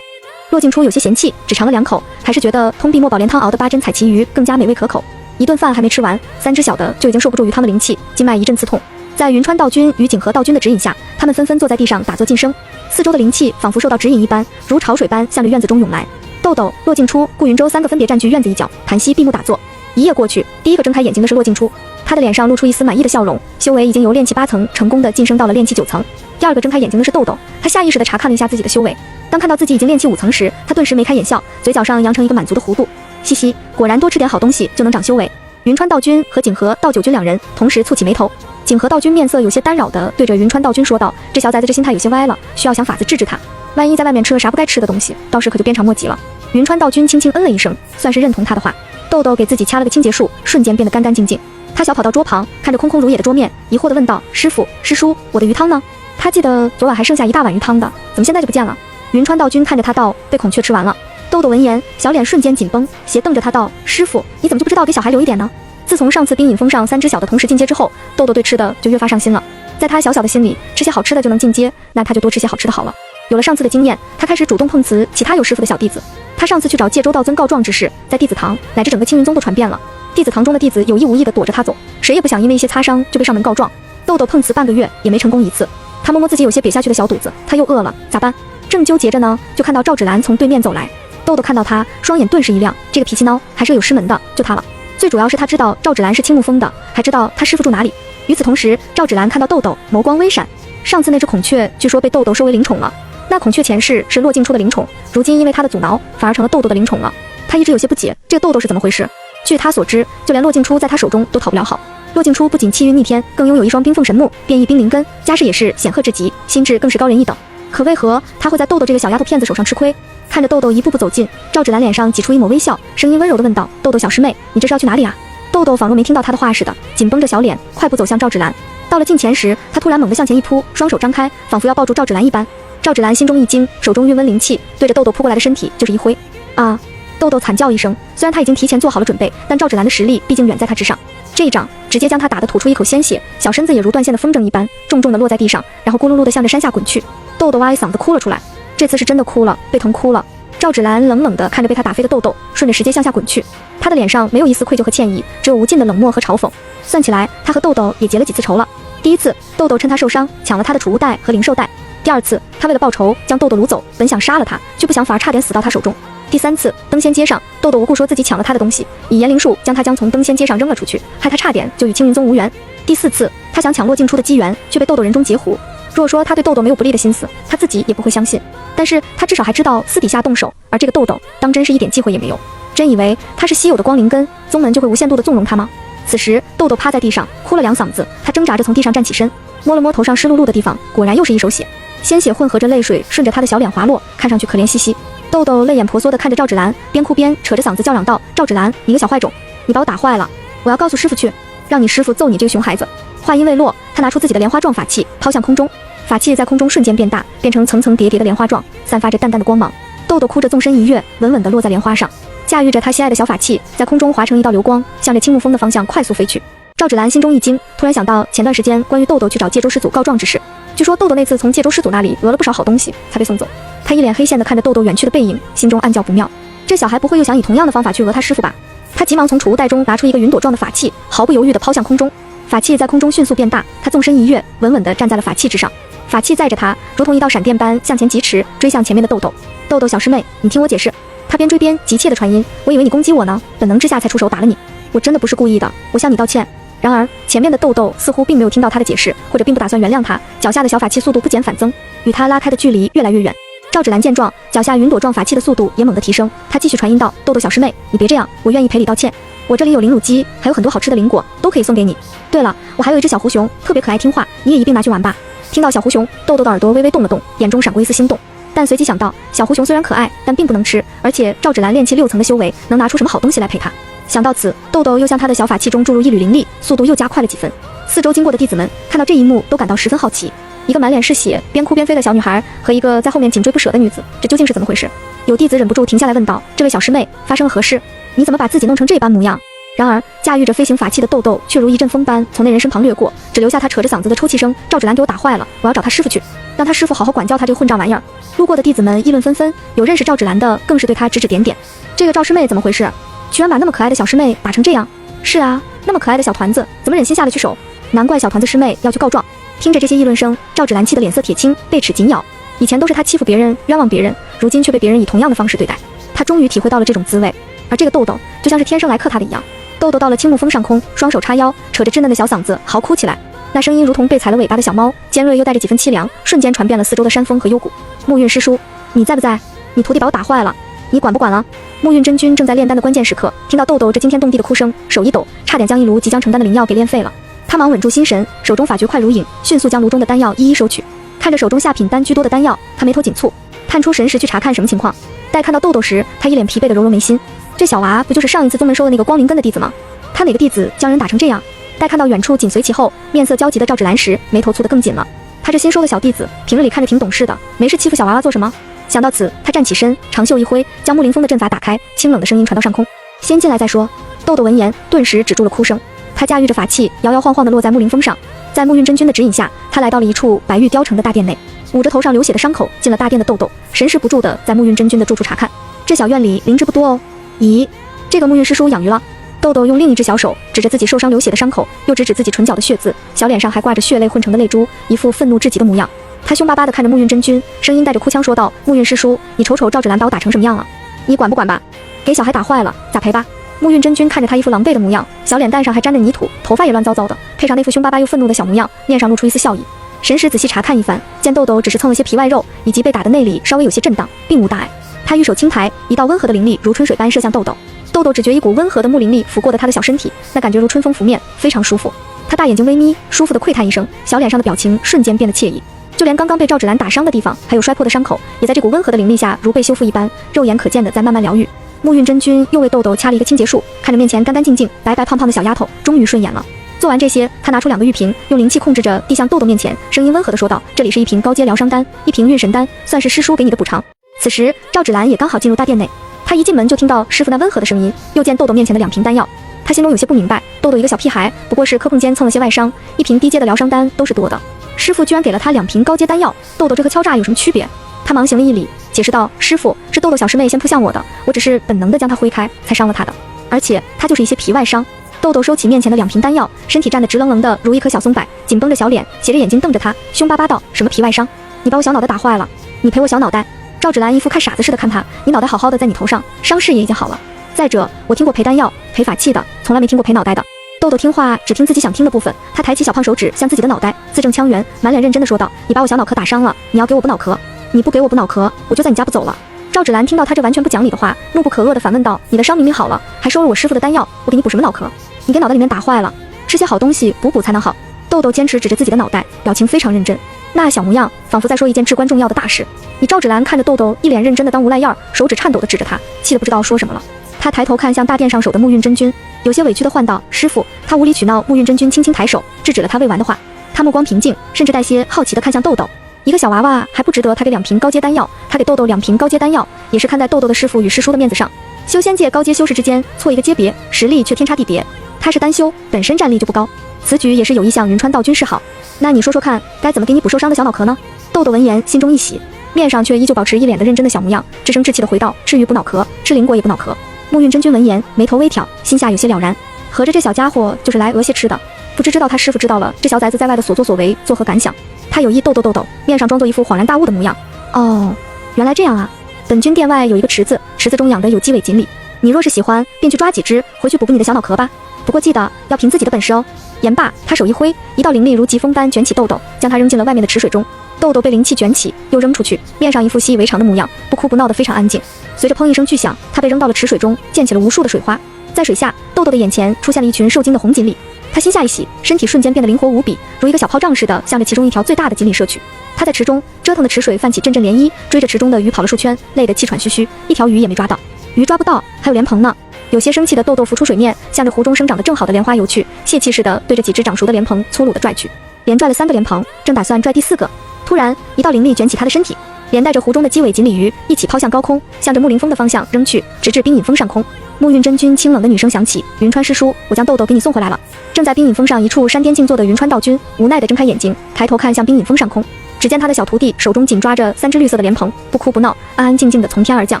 骆静初有些嫌弃，只尝了2口，还是觉得通碧墨宝莲汤熬的8珍彩旗鱼更加美味可口。一顿饭还没吃完，3只小的就已经受不住鱼汤的灵气，经脉一阵刺痛。在云川道君与景和道君的指引下，他们纷纷坐在地上打坐静声，四周的灵气仿佛受到指引一般，如潮水般向着院子中涌来。豆豆、骆静初、顾云舟3个分别占据院子一角，盘膝闭目打坐。一夜过去，第一个睁开眼睛的是骆静初，他的脸上露出一丝满意的笑容，修为已经由炼气8层成功的晋升到了炼气9层。第二个睁开眼睛的是豆豆，他下意识地查看了一下自己的修为，当看到自己已经炼气5层时，他顿时眉开眼笑，嘴角上扬成一个满足的弧度。嘻嘻，果然多吃点好东西就能长修为。云川道君和景和道九君2人同时蹙起眉头。景和道君面色有些干扰地对着云川道君说道，这小崽子这心态有些歪了，需要想法子治治他，万一在外面吃了啥不该吃的东西，到时可就鞭长莫及了。云川道君轻轻嗯了一声，算是认同他的话。豆豆给自己掐了个清洁术，瞬间变得干干净净。他小跑到桌旁，看着空空如也的桌面，疑惑地问道，师傅师叔，我的鱼汤呢？他记得昨晚还剩下一大碗鱼汤的，怎么现在就不见了？云川道君看着他道，被孔雀吃完了。豆豆闻言，小脸瞬间紧绷，斜瞪着他道，师傅你怎么就不知道给小孩留一点呢？自从上次冰饮峰上3只小的同时进阶之后，豆豆对吃的就越发上心了。在他小小的心里，吃些好吃的就能进阶，那他就多吃些好吃的好了。有了上次的经验，他开始主动碰瓷其他有师傅的小弟子。他上次去找界州道尊告状之事，在弟子堂乃至整个青云宗都传遍了。弟子堂中的弟子有意无意地躲着他走，谁也不想因为一些擦伤就被上门告状。豆豆碰瓷半个月也没成功一次，他摸摸自己有些瘪下去的小肚子，他又饿了，咋办？正纠结着呢，就看到赵芷兰从对面走来。豆豆看到他，双眼顿时一亮，这个脾气孬还是个有师门的，就他了。最主要是他知道赵芷兰是青木峰的，还知道他师傅住哪里。与此同时，赵芷兰看到豆豆，眸光微闪。上次那只孔雀据说被豆豆收为灵宠了，那孔雀前世是骆静初的灵宠，如今因为他的阻挠，反而成了豆豆的灵宠了。他一直有些不解，这个豆豆是怎么回事？据他所知，就连骆静初在他手中都讨不了好。骆静初不仅气运逆天，更拥有一双冰凤神目，变异冰灵根，家世也是显赫至极，心智更是高人一等。可为何他会在豆豆这个小丫头片子手上吃亏？看着豆豆一步步走近，赵芷兰脸上挤出一抹微笑，声音温柔地问道，豆豆小师妹，你这是要去哪里啊？豆豆仿若没听到他的话似的，紧绷着小脸，快步走向赵芷兰。到了近前时，他突然猛地向前一扑，双手张开，仿佛要抱住赵芷兰一般。赵芷兰心中一惊，手中运温灵气，对着豆豆扑过来的身体就是一挥。啊！豆豆惨叫一声，虽然他已经提前做好了准备，但赵芷兰的实力毕竟远在他之上。这一掌直接将他打得吐出一口鲜血，小身子也如断线的风筝一般，重重地落在地上，然后咕噜噜地向着山下滚去。豆豆哇一嗓子哭了出来，这次是真的哭了，被疼哭了。赵芷兰冷冷地看着被他打飞的豆豆，顺着石阶向下滚去。他的脸上没有一丝愧疚和歉意，只有无尽的冷漠和嘲讽。算起来，他和豆豆也结了几次仇了。第一次，豆豆趁他受伤抢了他的储物袋和灵兽袋；第二次，他为了报仇将豆豆掳走，本想杀了他，却不想反而差点死到他手中；第三次，登仙街上，豆豆无故说自己抢了他的东西，以炎灵术将他从登仙街上扔了出去，害他差点就与青云宗无缘；第四次，他想抢骆静初的机缘，却被豆豆人中截胡。若说他对豆豆没有不利的心思，他自己也不会相信，但是他至少还知道私底下动手，而这个豆豆当真是一点忌讳也没有。真以为他是稀有的光灵根，宗门就会无限度的纵容他吗？此时豆豆趴在地上哭了2嗓子，他挣扎着从地上站起身，摸了摸头上湿漉漉的地方，果然又是一手血，鲜血混合着泪水顺着他的小脸滑落，看上去可怜兮兮。豆豆泪眼婆娑地看着赵芷兰，边哭边扯着嗓子叫嚷道，赵芷兰，你个小坏种，你把我打坏了，我要告诉师傅去，让你师傅揍你这个熊孩子。话音未落，他拿出自己的莲花状法器抛向空中，法器在空中瞬间变大，变成层层叠叠的莲花状，散发着淡淡的光芒。豆豆哭着纵身一跃，稳稳地落在莲花上，驾驭着他心爱的小法器，在空中划成一道流光，向着青木峰的方向快速飞去。赵芷兰心中一惊，突然想到前段时间关于豆豆去找界州师祖告状之事，据说豆豆那次从界州师祖那里讹了不少好东西才被送走。他一脸黑线的看着豆豆远去的背影，心中暗叫不妙。这小孩不会又想以同样的方法去讹他师傅吧？他急忙从储物袋中拿出一个云朵状的法器，毫不犹豫地抛向空中。法器在空中迅速变大，他纵身一跃，稳稳地站在了法器之上。法器载着他，如同一道闪电般向前疾驰，追向前面的豆豆。豆豆小师妹，你听我解释。他边追边急切地传音，我以为你攻击我呢，本能之下才出手打了你，我真的不是故意的，我向你道歉。然而前面的豆豆似乎并没有听到他的解释，或者并不打算原谅他，脚下的小法器速度不减反增，与他拉开的距离越来越远。赵芷兰见状，脚下云朵状法器的速度也猛地提升，她继续传音道：豆豆小师妹，你别这样，我愿意赔礼道歉。我这里有灵乳鸡，还有很多好吃的灵果，都可以送给你。对了，我还有一只小狐熊，特别可爱听话，你也一并拿去玩吧。听到小狐熊，豆豆的耳朵微微动了动，眼中闪过一丝心动，但随即想到，小狐熊虽然可爱，但并不能吃，而且赵芷兰炼气6层的修为，能拿出什么好东西来陪她？想到此，豆豆又向他的小法器中注入一缕灵力，速度又加快了几分。四周经过的弟子们看到这一幕，都感到十分好奇。一个满脸是血、边哭边飞的小女孩和一个在后面紧追不舍的女子，这究竟是怎么回事？有弟子忍不住停下来问道：“这位小师妹，发生了何事？你怎么把自己弄成这般模样？”然而驾驭着飞行法器的豆豆却如一阵风般从那人身旁掠过，只留下他扯着嗓子的抽泣声：“赵芷兰给我打坏了，我要找他师傅去，让他师傅好好管教他这个混账玩意儿。”路过的弟子们议论纷纷，有认识赵芷兰的更是对他指指点点：“这个赵师妹怎么回事？居然把那么可爱的小师妹打成这样！”“是啊，那么可爱的小团子，怎么忍心下得去手？难怪小团子师妹要去告状。”听着这些议论声，赵芷兰气得脸色铁青，被齿紧咬。以前都是她欺负别人、冤枉别人，如今却被别人以同样的方式对待，她终于体会到了这种滋味。而这个豆豆就像是天生来克她的一样。豆豆到了青木峰上空，双手叉腰，扯着稚嫩的小嗓子嚎哭起来，那声音如同被踩了尾巴的小猫，尖锐又带着几分凄凉，瞬间传遍了四周的山峰和幽谷。木运师叔，你在不在？你徒弟把我打坏了，你管不管了？木运真君正在炼丹的关键时刻，听到豆豆这惊天动地的哭声，手一抖，差点将一炉即将成丹的灵药给炼废了。他忙稳住心神，手中法诀快如影，迅速将炉中的丹药一一收取。看着手中下品丹居多的丹药，他眉头紧蹙，探出神识去查看什么情况。待看到豆豆时，他一脸疲惫地揉揉眉心。这小娃不就是上一次宗门收的那个光灵根的弟子吗？他哪个弟子将人打成这样？待看到远处紧随其后，面色焦急的赵芷兰时，眉头蹙得更紧了。他这新收的小弟子，平日里看着挺懂事的，没事欺负小娃娃做什么？想到此，他站起身，长袖一挥，将木灵峰的阵法打开，清冷的声音传到上空：“先进来再说。”豆豆闻言，顿时止住了哭声。他驾驭着法器，摇摇晃晃地落在木灵峰上。在木运真君的指引下，他来到了一处白玉雕成的大殿内。捂着头上流血的伤口进了大殿的豆豆，神识不住地在木运真君的住处查看。这小院里灵芝不多哦。咦，这个木运师叔养鱼了？豆豆用另一只小手指着自己受伤流血的伤口，又指指自己唇角的血渍，小脸上还挂着血泪混成的泪珠，一副愤怒至极的模样。他凶巴巴地看着木运真君，声音带着哭腔说道：“木运师叔，你瞅瞅赵芷兰把我打成什么样了？你管不管吧？给小孩打坏了，咋赔吧？”木运真君看着他一副狼狈的模样，小脸蛋上还沾着泥土，头发也乱糟糟的，配上那副凶巴巴又愤怒的小模样，面上露出一丝笑意。神识仔细查看一番，见豆豆只是蹭了些皮外肉，以及被打的内力稍微有些震荡，并无大碍。他玉手轻抬，一道温和的灵力如春水般射向豆豆。豆豆只觉一股温和的木灵力拂过的他的小身体，那感觉如春风拂面，非常舒服。他大眼睛微眯，舒服的喟叹一声，小脸上的表情瞬间变得惬意。就连刚刚被赵芷兰打伤的地方，还有摔破的伤口，也在这股温和的灵力下如被修复一般，肉眼可见的在慢慢疗愈。木运真君又为豆豆掐了一个清洁术，看着面前干干净净、白白胖胖的小丫头，终于顺眼了。做完这些，他拿出2个玉瓶，用灵气控制着递向豆豆面前，声音温和地说道：“这里是一瓶高阶疗伤丹，一瓶运神丹，算是师叔给你的补偿。”此时赵芷兰也刚好进入大殿内，他一进门就听到师傅那温和的声音，又见豆豆面前的2瓶丹药，他心中有些不明白，豆豆一个小屁孩，不过是磕碰间蹭了些外伤，一瓶低阶的疗伤丹都是多的，师傅居然给了他2瓶高阶丹药，豆豆这和敲诈有什么区别？他忙行了一礼，解释道：“师傅，是豆豆小师妹先扑向我的，我只是本能的将她挥开，才伤了她的，而且她就是一些皮外伤。”豆豆收起面前的2瓶丹药，身体站得直愣愣的，如一颗小松柏，紧绷着小脸，斜着眼睛瞪着他，凶巴巴道：“什么皮外伤？你把我小脑袋打坏了，你赔我小脑袋！”赵芷兰一副看傻子似的看他：“你脑袋好好的在你头上，伤势也已经好了。再者，我听过赔丹药、赔法器的，从来没听过赔脑袋的。”豆豆听话只听自己想听的部分，他抬起小胖手指向自己的脑袋字正腔圆，满脸认真的说道：“你把我小脑壳打伤了，你要给我补脑壳，你不给我补脑壳，我就在你家不走了。”赵芷兰听到他这完全不讲理的话，怒不可遏地反问道：“你的伤明明好了，还收了我师傅的丹药，我给你补什么脑壳？你给脑袋里面打坏了，吃些好东西补补才能好。”豆豆坚持指着自己的脑袋，表情非常认真，那小模样仿佛在说一件至关重要的大事。你赵芷兰看着豆豆一脸认真的当无赖样，手指颤抖地指着他，气得不知道说什么了。他抬头看向大殿上守的木运真君，有些委屈地唤道：“师傅。”他无理取闹，木运真君轻轻抬手制止了他未完的话。他目光平静，甚至带些好奇地看向豆豆。一个小娃娃还不值得他给2瓶高阶丹药，他给豆豆2瓶高阶丹药，也是看在豆豆的师傅与师叔的面子上。修仙界高阶修士之间错一个阶别，实力却天差地别。他是单修，本身战力就不高，此举也是有意向云川道君示好。那你说说看，该怎么给你补受伤的小脑壳呢？豆豆闻言心中一喜，面上却依旧保持一脸的认真的小模样，稚声稚气的回道：至于补脑壳，吃灵果也补脑壳。木运真君闻言眉头微挑，心下有些了然，合着这小家伙就是来讹些吃的。不知道他师傅知道了这小崽子在外的所作所为作何感想？他有意逗逗，面上装作一副恍然大悟的模样。哦，原来这样啊！本君殿外有一个池子，池子中养的有鸡尾锦鲤，你若是喜欢，便去抓几只回去补补你的小脑壳吧。不过记得要凭自己的本事哦。言罢，他手一挥，一道灵力如疾风般卷起豆豆，将他扔进了外面的池水中。豆豆被灵气卷起，又扔出去，面上一副习以为常的模样，不哭不闹得非常安静。随着砰一声巨响，他被扔到了池水中，溅起了无数的水花。在水下，豆豆的眼前出现了一群受惊的红锦鲤，他心下一喜，身体瞬间变得灵活无比，如一个小炮仗似的，向着其中一条最大的锦鲤射去。他在池中折腾的池水泛起阵阵涟漪，追着池中的鱼跑了数圈，累得气喘吁吁，一条鱼也没抓到。鱼抓不到，还有莲蓬呢。有些生气的豆豆浮出水面，向着湖中生长得正好的莲花游去，泄气似的对着几只长熟的莲蓬粗鲁地拽去。连拽了3个莲蓬，正打算拽第4个，突然一道灵力卷起他的身体，连带着湖中的鸡尾锦鲤鱼一起抛向高空，向着木林峰的方向扔去，直至冰隐峰上空。木运真君清冷的女声响起：云川师叔，我将豆豆给你送回来了。正在冰隐峰上一处山巅静坐的云川道君无奈地睁开眼睛，抬头看向冰隐峰上空，只见他的小徒弟手中紧抓着3只绿色的莲蓬，不哭不闹，安安静静地从天而降。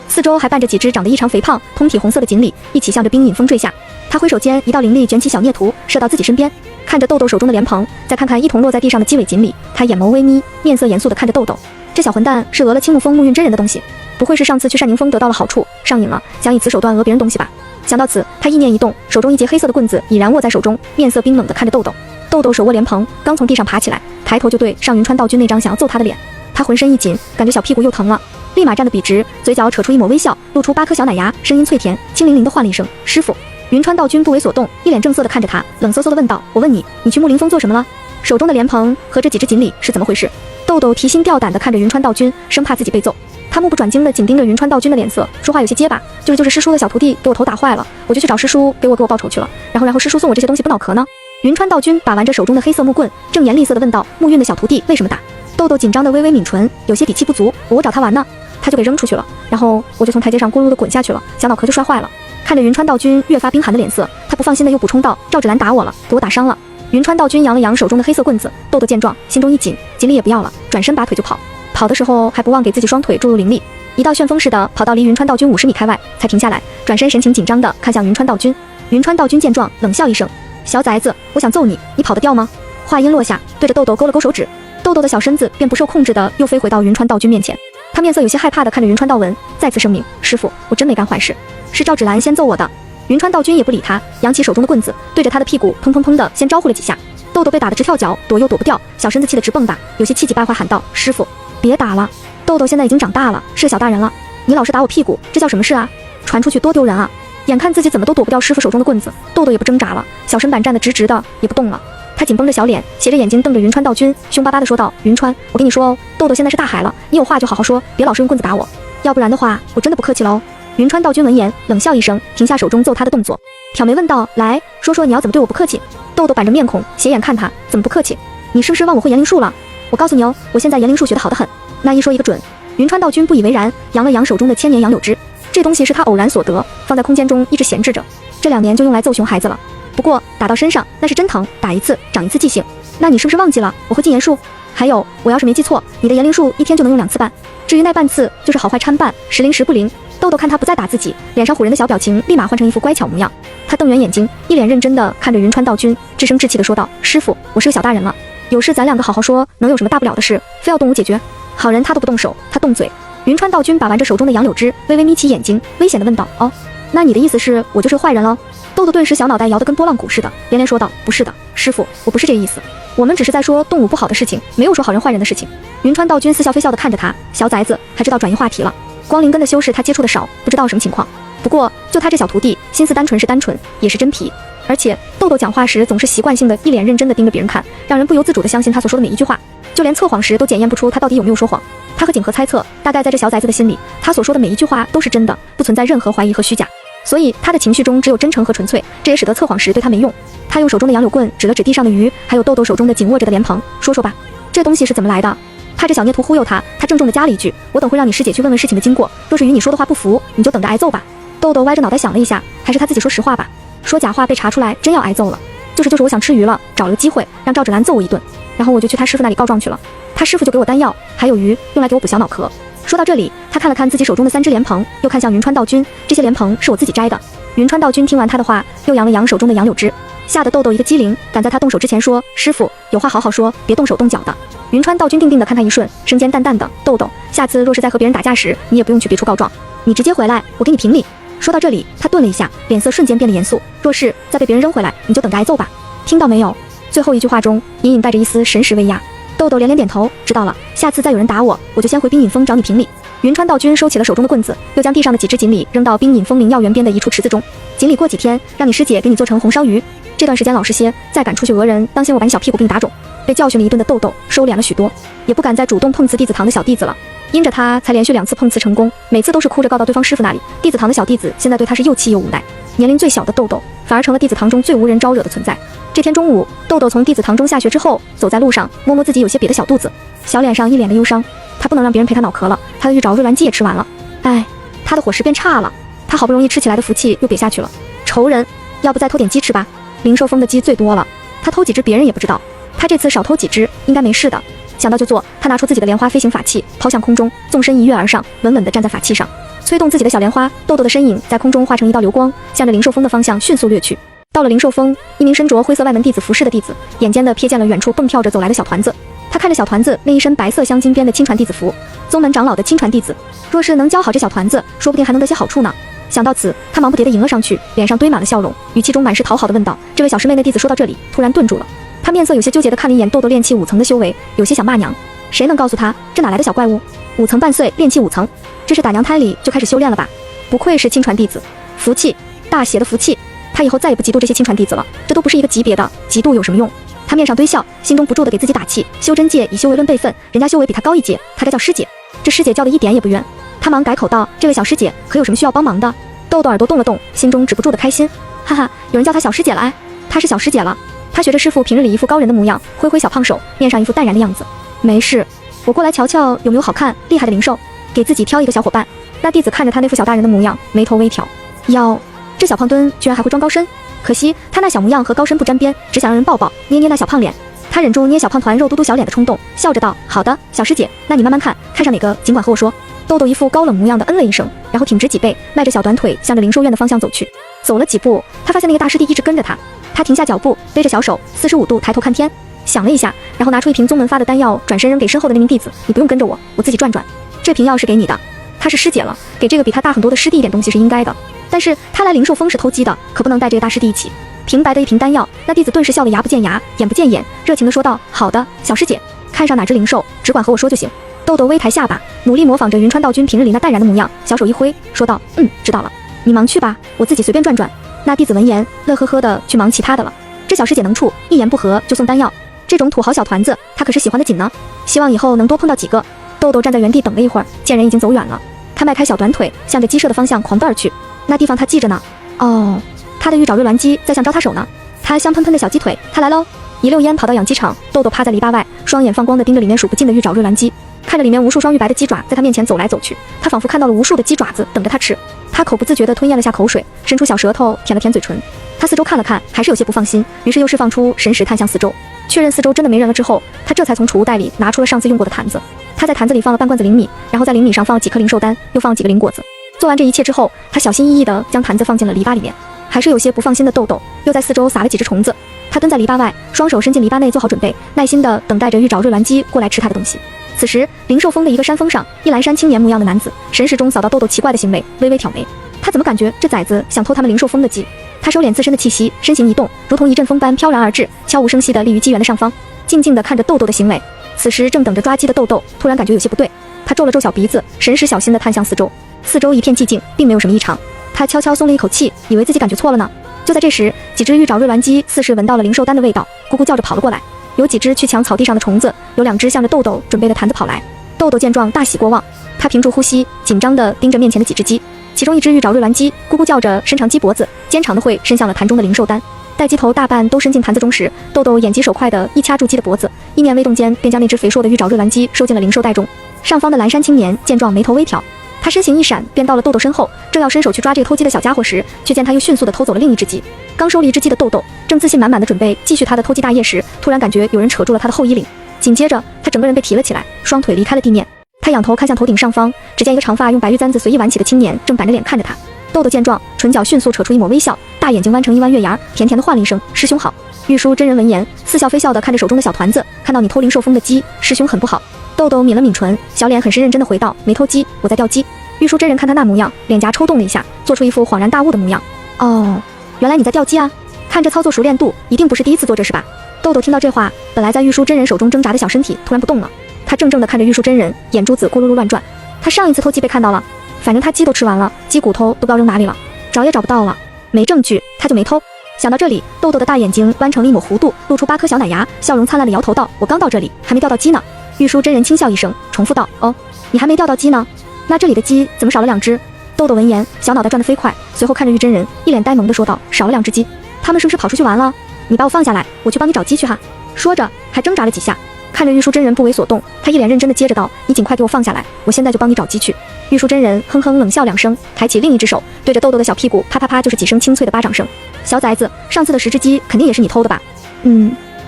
四周还伴着几只长得异常肥胖、通体红色的锦鲤，一起向着冰隐峰坠下。他挥手间，一道灵力卷起小孽徒，射到自己身边。看着豆豆手中的莲蓬，再看看一同落在地上的鸡尾锦鲤，他眼眸微眯，面色严肃地看着豆豆。这小混蛋是讹了青木峰木运真人的东西，不会是上次去单宁峰得到了好处，上瘾了，想以此手段讹别人东西吧？想到此，他意念一动，手中一截黑色的棍子已然握在手中，面色冰冷地看着豆豆。豆豆手握莲蓬，刚从地上爬起来，抬头就对上云川道君那张想要揍他的脸。他浑身一紧，感觉小屁股又疼了，立马站得笔直，嘴角扯出一抹微笑，露出8颗小奶牙，声音脆甜，清灵灵地唤了一声师傅。云川道君不为所动，一脸正色地看着他，冷飕飕地问道：我问你，你去木林峰做什么了？手中的莲蓬和这几只锦鲤是怎么回事？豆豆提心吊胆地看着云川道君，生怕自己被揍。他目不转睛地紧盯着云川道君的脸色，说话有些结巴：就是师叔的小徒弟给我头打坏了，我就去找师叔给我报仇去了，然后师叔送我这些东西补脑壳呢。云川道君把玩着手中的黑色木棍，正颜厉色地问道：木运的小徒弟为什么打？豆豆紧张地微微抿唇，有些底气不足：我找他玩呢，他就给扔出去了，然后我就从台阶上咕噜地滚下去了，小脑壳就摔坏了。看着云川道君越发冰寒的脸色，他不放心的又补充道：赵芷兰打我了，给我打伤了。云川道君扬了扬手中的黑色棍子，豆豆见状心中一紧，锦鲤也不要了，转身拔腿就跑。跑的时候还不忘给自己双腿注入灵力，一道旋风似的跑到离云川道君50米开外，才停下来，转身神情紧张地看向云川道君。云川道君见状冷笑一声：小崽子，我想揍你，你跑得掉吗？话音落下，对着豆豆勾了勾手指，豆豆的小身子便不受控制的又飞回到云川道君面前。他面色有些害怕的看着云川道文，再次声明：师傅，我真没干坏事，是赵芷兰先揍我的。云川道君也不理他，扬起手中的棍子，对着他的屁股砰砰砰的先招呼了几下。豆豆被打得直跳脚，躲又躲不掉，小身子气得直蹦跶，有些气急败坏喊道：师傅，别打了，豆豆现在已经长大了，是个小大人了，你老是打我屁股，这叫什么事啊？传出去多丢人啊！眼看自己怎么都躲不掉师傅手中的棍子，豆豆也不挣扎了，小身板站得直直的，也不动了。他紧绷着小脸，斜着眼睛瞪着云川道君，凶巴巴地说道：云川，我跟你说哦，豆豆现在是大海了，你有话就好好说，别老是用棍子打我，要不然的话，我真的不客气了哦。云川道君闻言冷笑一声，停下手中揍他的动作，挑眉问道：来说说你要怎么对我不客气？豆豆板着面孔斜眼看他，怎么不客气？你是不是忘我会言灵术了？我告诉你哦，我现在言灵术学得好得很，那一说一个准。云川道君不以为然，扬了扬手中的千年杨柳枝，这东西是他偶然所得，放在空间中一直闲置着，这2年就用来揍熊孩子了。不过打到身上那是真疼，打一次长一次记性。那你是不是忘记了我会禁言术？还有，我要是没记错，你的言灵术1天就能用2次半，至于那半次就是好坏参半，时灵时不灵。豆豆看他不再打自己，脸上唬人的小表情立马换成一副乖巧模样。他瞪圆眼睛，一脸认真地看着云川道君，稚声稚气地说道：师傅，我是个小大人了，有事咱2个好好说，能有什么大不了的事，非要动武解决？好人他都不动手，他动嘴。云川道君把玩着手中的杨柳枝，微微眯起眼睛，危险地问道：哦，那你的意思是我就是个坏人喽？豆豆顿时小脑袋摇得跟拨浪鼓似的，连连说道：不是的，师傅，我不是这个意思，我们只是在说动武不好的事情，没有说好人坏人的事情。云川道君似笑非笑地看着他，小崽子还知道转移话题了，光灵根的修士他接触的少，不知道什么情况。不过就他这小徒弟，心思单纯是单纯，也是真皮。而且豆豆讲话时总是习惯性的一脸认真地盯着别人看，让人不由自主地相信他所说的每一句话，就连测谎时都检验不出他到底有没有说谎。他和景和猜测，大概在这小崽子的心里，他所说的每一句话都是真的，不存在任何怀疑和虚假，所以他的情绪中只有真诚和纯粹，这也使得测谎时对他没用。他用手中的杨柳棍指了指地上的鱼，还有豆豆手中的紧握着的莲蓬，说说吧，这东西是怎么来的？怕这小孽徒忽悠他，他郑重地加了一句：我等会让你师姐去问问事情的经过，若是与你说的话不符，你就等着挨揍吧。豆豆歪着脑袋想了一下，还是他自己说实话吧，说假话被查出来真要挨揍了。就是我想吃鱼了，找了个机会让赵芷兰揍我一顿，然后我就去他师傅那里告状去了。他师傅就给我丹药，还有鱼，用来给我补小脑壳。说到这里，他看了看自己手中的3只莲蓬，又看向云川道君，这些莲蓬是我自己摘的。云川道君听完他的话，又扬了扬手中的杨柳枝，吓得豆豆一个机灵，赶在他动手之前说：“师傅，有话好好说，别动手动脚的。”云川道君定定的看他一瞬，声间淡淡的：“豆豆，下次若是在和别人打架时，你也不用去别处告状，你直接回来，我给你评理。”说到这里，他顿了一下，脸色瞬间变得严肃：“若是再被别人扔回来，你就等着挨揍吧，听到没有？”最后一句话中隐隐带着一丝神识威压。豆豆连连点头，知道了，下次再有人打我，我就先回冰隐峰找你评理。云川道君收起了手中的棍子，又将地上的几只锦鲤扔到冰隐峰灵药园边的一处池子中。锦鲤过几天，让你师姐给你做成红烧鱼。这段时间老实些，再敢出去讹人，当心我把你小屁股给你打肿。被教训了一顿的豆豆收敛了许多，也不敢再主动碰瓷弟子堂的小弟子了。因着他才连续2次碰瓷成功，每次都是哭着告到对方师傅那里。弟子堂的小弟子现在对他是又气又无奈，年龄最小的豆豆反而成了弟子堂中最无人招惹的存在。这天中午，豆豆从弟子堂中下学之后，走在路上，摸摸自己有些瘪的小肚子，小脸上一脸的忧伤。他不能让别人赔他脑壳了，他的玉爪瑞鸾鸡也吃完了，哎，他的伙食变差了，他好不容易吃起来的福气又瘪下去了。仇人，要不再偷点鸡吃吧？灵寿峰的鸡最多了，他偷几只别人也不知道，他这次少偷几只应该没事的。想到就做，他拿出自己的莲花飞行法器，抛向空中，纵身一跃而上，稳稳地站在法器上，催动自己的小莲花。豆豆的身影在空中化成一道流光，向着灵寿峰的方向迅速掠去。到了灵寿峰，一名身着灰色外门弟子服饰的弟子眼尖地瞥见了远处蹦跳着走来的小团子。他看着小团子那一身白色镶金边的亲传弟子服，宗门长老的亲传弟子，若是能教好这小团子，说不定还能得些好处呢。想到此，他忙不迭地迎了上去，脸上堆满了笑容，语气中满是讨好的问道：“这位小师妹。”那弟子说到这里，突然顿住了，他面色有些纠结地看了一眼豆豆炼气5层的修为，有些想骂娘。谁能告诉他这哪来的小怪物？5层半岁，炼气5层，这是打娘胎里就开始修炼了吧？不愧是亲传弟子，福气，大写的福气。他以后再也不嫉妒这些亲传弟子了，这都不是一个级别的，嫉妒有什么用？他面上堆笑，心中不住地给自己打气。修真界以修为论辈分，人家修为比他高一阶，他该叫师姐，这师姐叫的一点也不冤。他忙改口道：“这位小师姐可有什么需要帮忙的？”豆豆耳朵动了动，心中止不住的开心，哈哈，有人叫她小师姐了，哎，她是小师姐了。她学着师傅平日里一副高人的模样，挥挥小胖手，面上一副淡然的样子。没事，我过来瞧瞧有没有好看厉害的灵兽，给自己挑一个小伙伴。那弟子看着他那副小大人的模样，眉头微挑，哟，这小胖墩居然还会装高深，可惜他那小模样和高深不沾边，只想让人抱抱捏捏那小胖脸。他忍住捏小胖团肉嘟嘟小脸的冲动，笑着道：“好的，小师姐，那你慢慢看，看上哪个尽管和我说。”豆豆一副高冷模样的嗯了一声，然后挺直脊背，迈着小短腿向着灵兽院的方向走去。走了几步，他发现那个大师弟一直跟着他。他停下脚步，背着小手，45度抬头看天，想了一下，然后拿出一瓶宗门发的丹药，转身扔给身后的那名弟子：“你不用跟着我，我自己转转。这瓶药是给你的。”他是师姐了，给这个比他大很多的师弟一点东西是应该的。但是他来灵兽峰是偷鸡的，可不能带这个大师弟一起。平白的一瓶丹药，那弟子顿时笑得牙不见牙，眼不见眼，热情地说道：“好的，小师姐，看上哪只灵兽，只管和我说就行。”豆豆微抬下巴，努力模仿着云川道君平日里那淡然的模样，小手一挥，说道：“知道了，你忙去吧，我自己随便转转。”那弟子闻言，乐呵呵的去忙其他的了。这小师姐能处，一言不合就送丹药，这种土豪小团子，他可是喜欢的紧呢。希望以后能多碰到几个。豆豆站在原地等了一会儿，见人已经走远了，他迈开小短腿，向着鸡舍的方向狂奔而去。那地方他记着呢。哦，他的玉爪瑞鸾鸡在向招他手呢。他香喷喷的小鸡腿，他来喽！一溜烟跑到养鸡场，豆豆趴在篱笆外，双眼放光的盯着里面数不尽的玉爪瑞鸾鸡，看着里面无数双玉白的鸡爪在他面前走来走去，他仿佛看到了无数的鸡爪子等着他吃。他口不自觉地吞咽了下口水，伸出小舌头舔了舔嘴唇。他四周看了看，还是有些不放心，于是又释放出神识探向四周，确认四周真的没人了之后，他这才从储物袋里拿出了上次用过的坛子。他在坛子里放了半罐子灵米，然后在灵米上放了几颗灵兽丹，又放了几个灵果子。做完这一切之后，他小心翼翼地将坛子放进了篱笆里面。还是有些不放心的豆豆，又在四周撒了几只虫子。他蹲在篱笆外，双手伸进篱笆内做好准备，耐心地等待着玉爪瑞鸾鸡过来吃他的东西。此时，灵兽峰的一个山峰上，一蓝山青年模样的男子神识中扫到豆豆奇怪的行为，微微挑眉。他怎么感觉这崽子想偷他们灵兽峰的鸡？他收敛自身的气息，身形一动，如同一阵风般飘然而至，悄无声息地立于鸡园的上方，静静地看着豆豆的行为。此时正等着抓鸡的豆豆突然感觉有些不对，他皱了皱小鼻子，神识小心地探向四周。四周一片寂静，并没有什么异常。他悄悄松了一口气，以为自己感觉错了呢。就在这时，几只玉爪瑞鸾鸡似是闻到了灵兽丹的味道，咕咕叫着跑了过来。有几只去抢草地上的虫子，有2只向着豆豆准备的坛子跑来。豆豆见状大喜过望，他屏住呼吸，紧张地盯着面前的几只鸡。其中一只玉爪瑞鸾鸡咕咕叫着伸长鸡脖子，尖长的喙伸向了坛中的灵兽丹。待鸡头大半都伸进坛子中时，豆豆眼疾手快地一掐住鸡的脖子，意念微动间便将那只肥硕的玉爪瑞鸾鸡收进了灵兽袋中。上方的蓝山青年见状眉头微挑，他身形一闪，便到了豆豆身后，正要伸手去抓这个偷鸡的小家伙时，却见他又迅速地偷走了另一只鸡。刚收了一只鸡的豆豆，正自信满满的准备继续他的偷鸡大业时，突然感觉有人扯住了他的后衣领，紧接着他整个人被提了起来，双腿离开了地面。他仰头看向头顶上方，只见一个长发用白玉簪子随意挽起的青年正板着脸看着他。豆豆见状，唇角迅速扯出一抹微笑，大眼睛弯成一弯月牙，甜甜的唤了一声：“师兄好。”玉书真人闻言，似笑非笑的看着手中的小团子，看到你偷灵兽风的鸡，师兄很不好。豆豆抿了抿唇，小脸很是认真的回道：“没偷鸡，我在钓鸡。”玉书真人看他那模样，脸颊抽动了一下，做出一副恍然大悟的模样。哦，原来你在钓鸡啊！看这操作熟练度，一定不是第一次做这事吧？豆豆听到这话，本来在玉书真人手中挣扎的小身体突然不动了。他怔怔地看着玉书真人，眼珠子咕噜噜乱转。他上一次偷鸡被看到了，反正他鸡都吃完了，鸡骨头都不知道扔哪里了，找也找不到了，没证据他就没偷。想到这里，豆豆的大眼睛弯成了一抹弧度，露出8颗小奶牙，笑容灿烂的摇头道：“我刚到这里，还没钓到鸡呢。”玉书真人轻笑一声，重复道：“哦，你还没钓到鸡呢？那这里的鸡怎么少了2只？”豆豆闻言，小脑袋转得飞快，随后看着玉真人，一脸呆萌地说道：“少了2只鸡，他们是不是跑出去玩了？你把我放下来，我去帮你找鸡去哈。”说着还挣扎了几下。看着玉书真人不为所动，他一脸认真的接着道：“你尽快给我放下来，我现在就帮你找鸡去。”玉书真人哼哼冷笑2声，抬起另一只手，对着豆豆的小屁股啪啪啪就是几声清脆的巴掌声。小崽子，上次的10只鸡肯定也是你偷的吧？